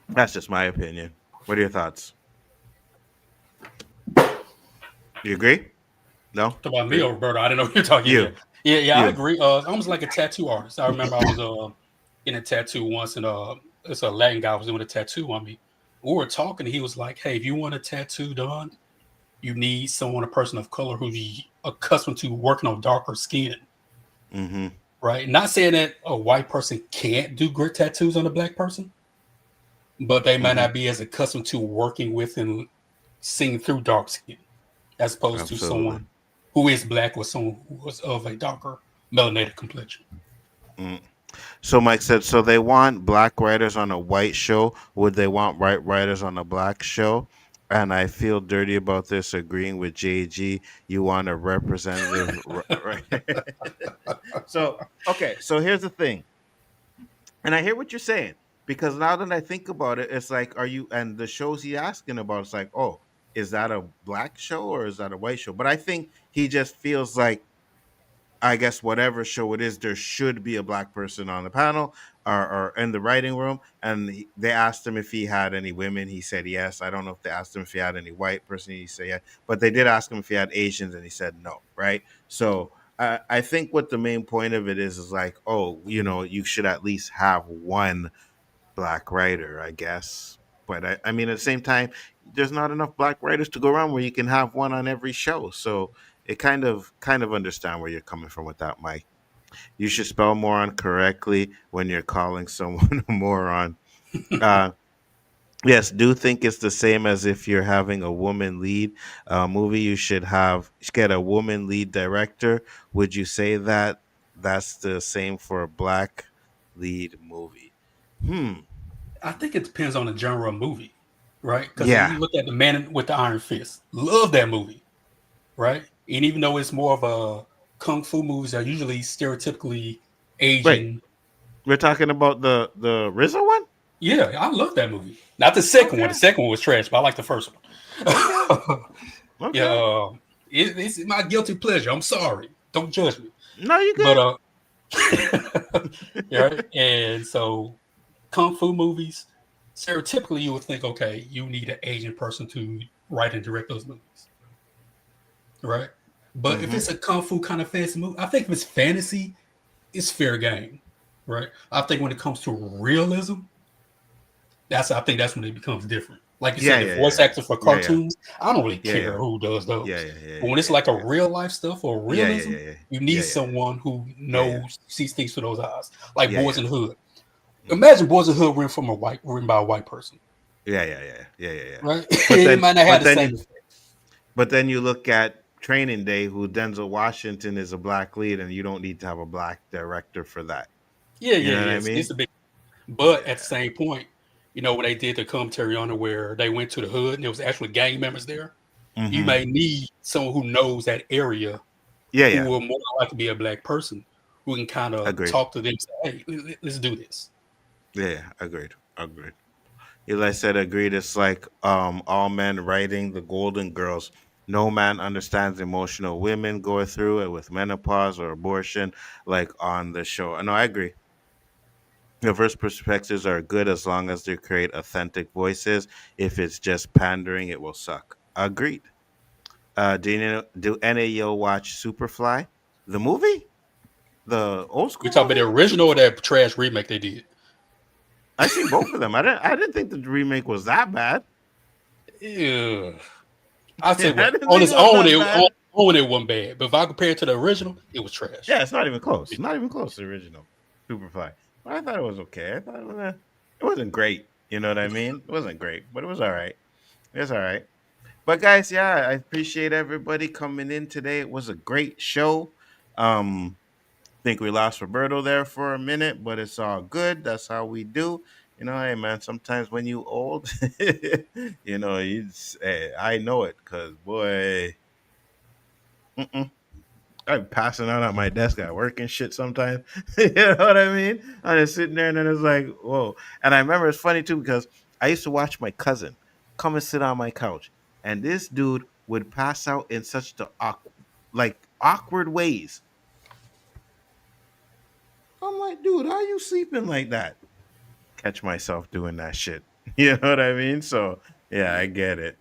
that's just my opinion. What are your thoughts? You agree? No? Talk about me or Roberto? I didn't know what you're talking about. Yeah, I agree. Almost like a tattoo artist. I remember I was in a tattoo once, and it's a Latin guy was doing a tattoo on me. We were talking, and he was like, hey, if you want a tattoo done, you need a person of color who's accustomed to working on darker skin. Right? Not saying that a white person can't do great tattoos on a black person, but they might not be as accustomed to working with and seeing through dark skin as opposed to someone who is black or someone who was of a darker melanated complexion. So Mike said, so they want black writers on a white show. Would they want white writers on a black show? And I feel dirty about this, agreeing with JG. You want a representative, right? So, okay. So here's the thing. And I hear what you're saying, because now that I think about it, it's like, and the shows he's asking about, it's like, oh, is that a black show or is that a white show? But I think he just feels like, I guess whatever show it is, there should be a black person on the panel or in the writing room. And they asked him if he had any women. He said yes. I don't know if they asked him if he had any white person. He said yeah. But they did ask him if he had Asians, and he said no. Right. So I think what the main point of it is like, oh, you know, you should at least have one black writer, I guess. But I mean, at the same time, there's not enough black writers to go around where you can have one on every show. So it kind of understand where you're coming from with that, Mike. You should spell moron correctly when you're calling someone a moron. Yes, do think it's the same as if you're having a woman lead movie. You should get a woman lead director. Would you say that that's the same for a black lead movie? I think it depends on the genre of movie, right? Because if you look at The Man with the Iron Fist, love that movie, right? And even though it's more of a kung fu movies are usually stereotypically Asian. Wait, we're talking about the RZA one? Yeah, I love that movie. Not the second one. The second one was trash, but I like the first one. Yeah, it's my guilty pleasure. I'm sorry. Don't judge me. No, you good. But yeah, and so kung fu movies, stereotypically you would think, okay, you need an Asian person to write and direct those movies, right? But if it's a kung fu kind of fantasy movie, I think if it's fantasy, it's fair game, right? I think when it comes to realism, I think that's when it becomes different. Like you said, the voice actor for cartoons, I don't really care who does those. But when it's like a real life stuff or realism, you need someone who knows, sees things through those eyes. Like Boys in the Hood. Imagine Boys in the Hood written by a white person. Yeah. Right? It might not have the same effect. But then you look at Training Day, who Denzel Washington is a black lead, and you don't need to have a black director for that. Yeah, I mean? It's a big. But at the same point, You know, when they did the commentary on it where they went to the hood and there was actually gang members there. Mm-hmm. You may need someone who knows that area. Yeah, who will more likely be a black person who can kind of talk to them and say, hey, let's do this. Yeah, agreed. Eli said agreed. It's like all men writing the Golden Girls. No man understands emotional women going through it with menopause or abortion, like on the show. No, I agree. Diverse perspectives are good as long as they create authentic voices. If it's just pandering, it will suck. Agreed. Do any of you watch Superfly, the movie, the old school? You talking about the original or that trash remake they did? I seen both of them. I didn't think the remake was that bad. Yeah, I say on its own, it wasn't bad. But if I compare it to the original, it was trash. Yeah, it's not even close. Not even close to the original Superfly. But I thought it was okay. I thought it wasn't great. You know what I mean? It wasn't great, but it was all right. It's all right. But guys, yeah, I appreciate everybody coming in today. It was a great show. I think we lost Roberto there for a minute, but it's all good. That's how we do. You know, hey man, sometimes when you old, you know, I know it because boy, I'm passing out at my desk at work and shit sometimes. You know what I mean? I'm just sitting there and then it's like, whoa. And I remember it's funny too because I used to watch my cousin come and sit on my couch, and this dude would pass out in such awkward ways. I'm like, dude, how are you sleeping like that? Catch myself doing that shit. You know what I mean? So yeah, I get it.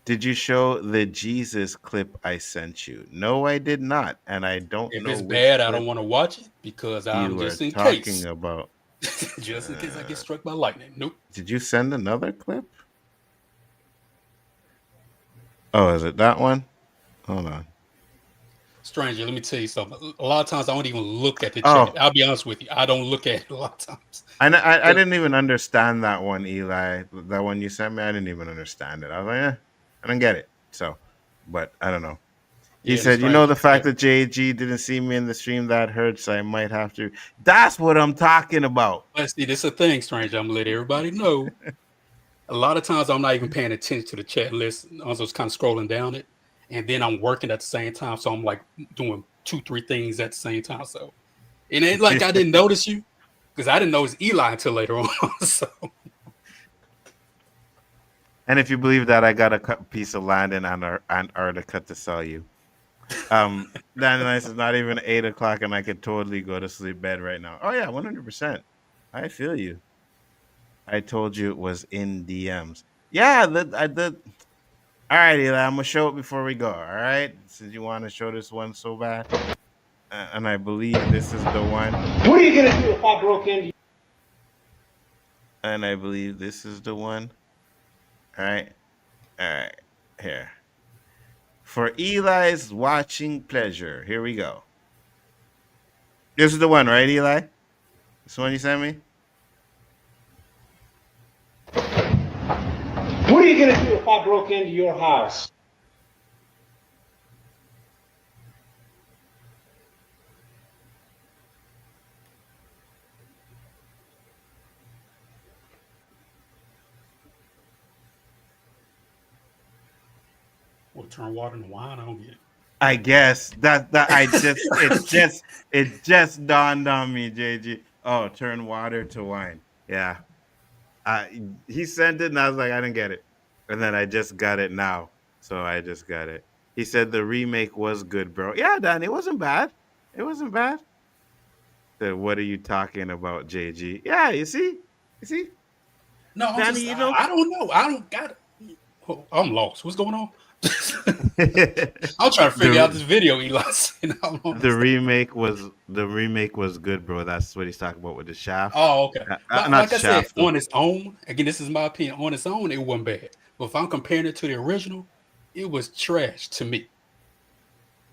Did you show the Jesus clip I sent you? No, I did not, and I don't know. If it's bad, I don't want to watch it because I'm just in case. About just in case I get struck by lightning. Nope. Did you send another clip? Oh, is it that one? Hold on. Stranger, let me tell you something. A lot of times I don't even look at the chat. I'll be honest with you. I don't look at it a lot of times. I didn't even understand that one, Eli. That one you sent me, I didn't even understand it. I was like, I don't get it. So, but I don't know. He said, you know, the fact that JG didn't see me in the stream, that hurts. I might have to. That's what I'm talking about. Let's see, this is a thing, Stranger. I'm going to let everybody know. A lot of times I'm not even paying attention to the chat list. I was just kind of scrolling down it. And then I'm working at the same time. So I'm like doing 2-3 things at the same time. So it ain't like I didn't notice you because I didn't notice Eli until later on. So. And if you believe that, I got a piece of land in Antarctica to sell you. That nice. It's not even 8 o'clock, and I could totally go to sleep bed right now. Oh yeah, 100%. I feel you. I told you it was in DMs. Yeah, I did. All right, Eli, I'm gonna show it before we go. All right, since you want to show this one so bad, and I believe this is the one. What are you gonna do if I broke into? And I believe this is the one. All right, here. For Eli's watching pleasure, here we go. This is the one, right, Eli? This one you sent me? What are you gonna do if I broke into your house? Well, turn water into wine. I don't get it. I guess that it just dawned on me, JG. Oh, turn water to wine. Yeah. He sent it and I was like, I didn't get it. And then I just got it now. So I just got it. He said the remake was good, bro. Yeah, Dan, it wasn't bad. It wasn't bad. Said, what are you talking about, JG? Yeah, you see? No, Danny, you know, I don't know. I don't got it. I'm lost. What's going on? I'm trying to figure out this video, Eli. The remake was good, bro. That's what he's talking about with the shaft. Oh, okay. Not like I shaft, said, on its own, again, this is my opinion. On its own, it wasn't bad. But if I'm comparing it to the original, it was trash to me.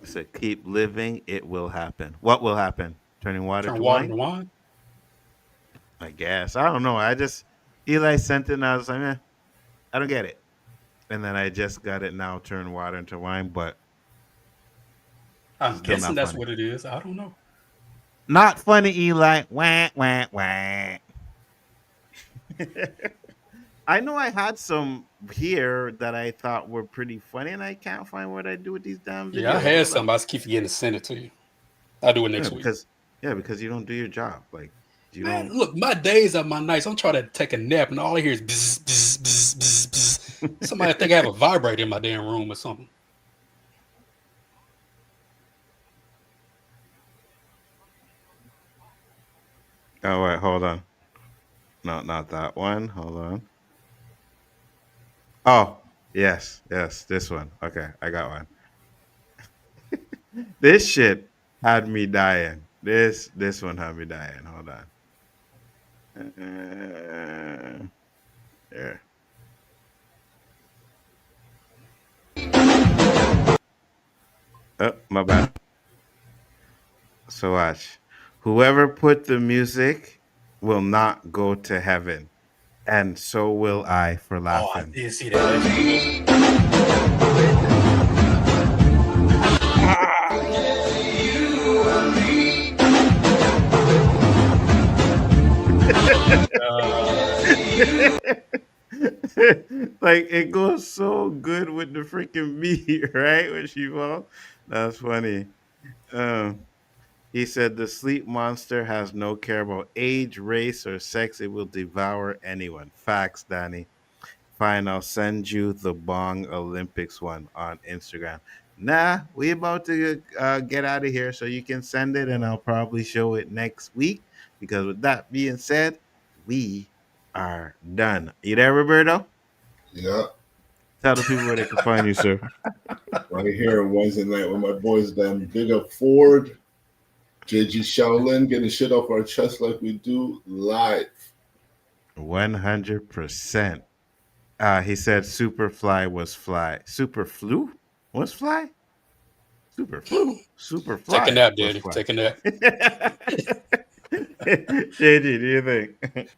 So keep living, it will happen. What will happen? Turn water to wine? I guess. I don't know. Eli sent it and I was like, I don't get it. And then I just got it now, turn water into wine, but I'm guessing that's funny. What it is. I don't know. Not funny, Eli. Wah, wah, wah. I know I had some here that I thought were pretty funny, and I can't find what I do with these damn Yeah, I videos. had Hold some. on. I just keep forgetting to send it to you. I'll do it Yeah, next week. because you don't do your job. Like you Man, don't. look, my days are my nights. I'm trying to take a nap, and all I hear is bzz, bzz, bzz, bzz, bzz. Somebody think I have a vibrator in my damn room or something. Oh wait, hold on. No, not that one. Hold on. Oh, yes, this one. Okay, I got one. This shit had me dying. This one had me dying. Hold on. There. Oh, my bad. So watch. Whoever put the music will not go to heaven, and so will I for Oh, I laughing. did see that. Like it goes so good with the freaking meat, right? When she falls. That's funny. Um, he said the sleep monster has no care about age, race, or sex. It will devour anyone. Facts, Danny. Fine, I'll send you the Bong Olympics one on Instagram. Nah, we about to get out of here, so you can send it, and I'll probably show it next week. Because with that being said, we are done. You there, Roberto? Yeah. Tell the people where they can find you, sir. Right here on Wednesday night with my boys, them Big Up Ford, JG Shaolin, getting shit off our chest like we do live. 100%. He said Superfly was fly. Superflu was fly? Superflu. Superfly. Take a nap, was Daddy. fly. Take a nap. JG, do you think?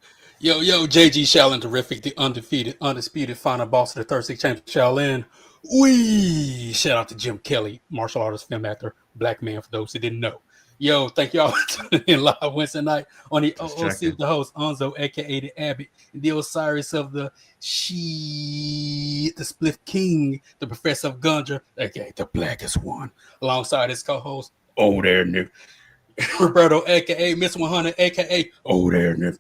Yo, JG Shaolin, terrific, the undefeated, undisputed final boss of the 36 Champion Shaolin. Wee! Shout out to Jim Kelly, martial artist, film actor, black man for those who didn't know. Yo, thank y'all for tuning in live Wednesday night on the O.O.C with the host, Nzo, aka the Abbott, the Osiris of the the Spliff King, the Professor of Gundra, aka the blackest one, alongside his co-host, oh there, nigga, Roberto, aka Miss 100, aka oh there, nigga.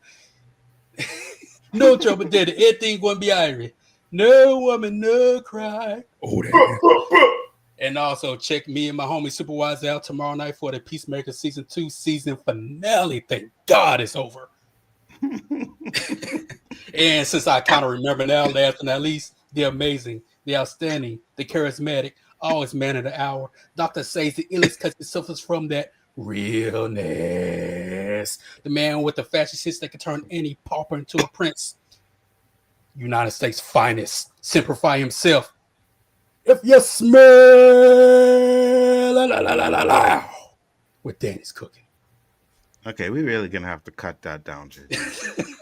No trouble, daddy. Everything gonna be Irish. No woman, no cry. Oh, that. And also check me and my homie Superwise out tomorrow night for the Peacemaker Season 2 season finale. Thank God it's over. And since I kind of remember now, last but not least, the amazing, the outstanding, the charismatic, always man of the hour, Dr. says the illest because he suffers from that realness. The man with the fascist hits that can turn any pauper into a prince. United States finest. Simplify himself. If you smell what Danny's cooking. Okay, we really gonna have to cut that down, JG.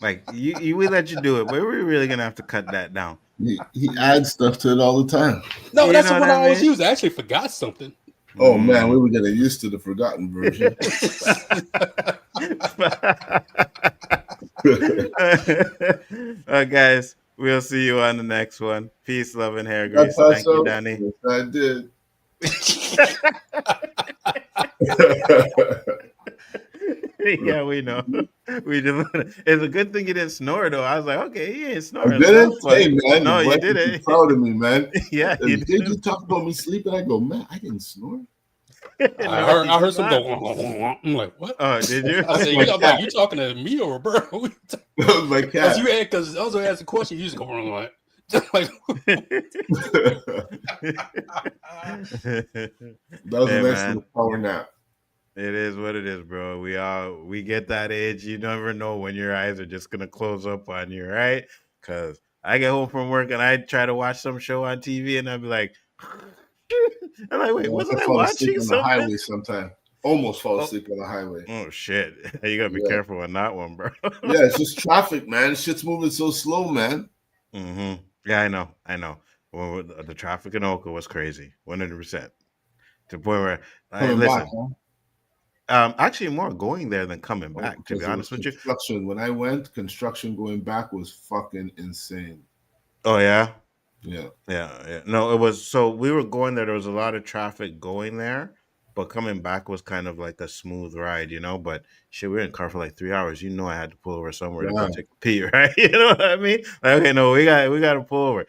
Like we let you do it, but we're really gonna have to cut that down. He adds stuff to it all the time. No, that's the one I always use. I actually forgot something. Oh man, we were getting used to the forgotten version. Guys, we'll see you on the next one. Peace, love, and hair grease. Thank you, Danny. Yes, I did. Yeah, we know. We just, it's a good thing you didn't snore though. I was like, okay, he ain't snoring. I didn't. Hey man, no, you didn't. Proud of me, man. Yeah, you did. You talk about me sleeping? I go, man, I didn't snore. I heard some go. I'm like, what? Oh, did you? I said, I'm like, you talking to me or Roberto? My cat. Because I also asked a question, you just go like, just like. That was an excellent power nap. It is what it is, bro. We get that age. You never know when your eyes are just gonna close up on you, right? Because I get home from work and I try to watch some show on TV and I'd be like, I'm like, wait, wasn't I watching on something? The highway sometime. Almost fall asleep on the highway. Oh shit! You gotta be careful on that one, bro. Yeah, it's just traffic, man. Shit's moving so slow, man. Mm-hmm. Yeah, I know. Well, the traffic in O.O.C was crazy, 100%. To the point where, listen. Back, huh? Actually, more going there than coming back. To be honest with you. Construction. When I went, construction going back was fucking insane. Oh yeah. Yeah. Yeah. No, it was. So we were going there. There was a lot of traffic going there, but coming back was kind of like a smooth ride, you know. But shit, we were in the car for like 3 hours. You know, I had to pull over somewhere to go take a pee, right? You know what I mean? Like, okay, no, we got to pull over.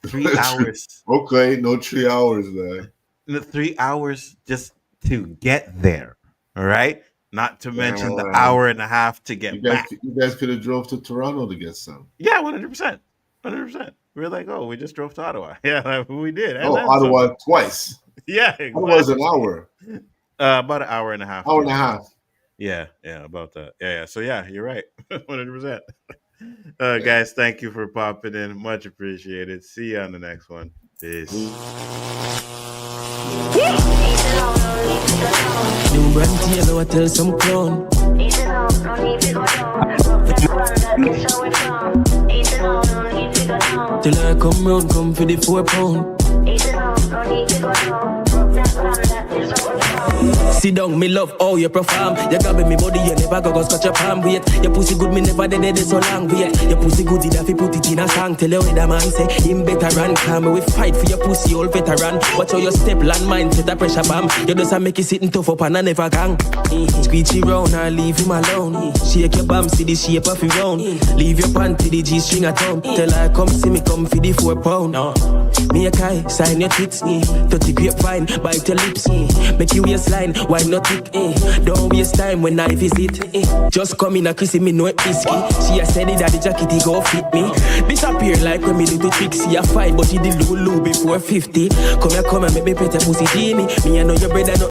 3 hours. Okay, no 3 hours there. 3 hours just to get there. All right. Not to mention the hour and a half to get back. You guys could have drove to Toronto to get some. Yeah, 100%. 100%. We were like, oh, we just drove to Ottawa. Yeah, we did. Oh, Ottawa twice. Yeah, exactly. Ottawa's an hour. About an hour and a half. Hour and a half. Yeah, about that. Yeah. So yeah, you're right. 100%. Guys, thank you for popping in. Much appreciated. See you on the next one. Peace. New brand Taylor, I tell some clown. Till I come round, come for the 4 pound. Sit down, me love how you perform. You grabbing me body, you never go scratch your palm. Wait, your pussy good, me never dead so long. Wait, your pussy good, if you put it in a song. Tell you what the man say, him better run. Come, we fight for your pussy, old veteran. Watch how your step, land mine, set a pressure bomb. You just make it sitting tough up and I never gang. Squeegee round and leave him alone. Shake your bum, see the shape of your round. Leave your panty, the G-string at home. Tell her come see me, come for the 4 pound. Me a Kai, sign your tits. 30 grapevine, bite your lips. Make you waistline, why not tick? Don't waste time when I visit. Just come in a kissy, me no risky. She a said that the jacket he go fit me. Disappear like when me little Trixie a 5, but she the Lulu before 50. Come here, make me pet your pussy genie. Me I know your brother no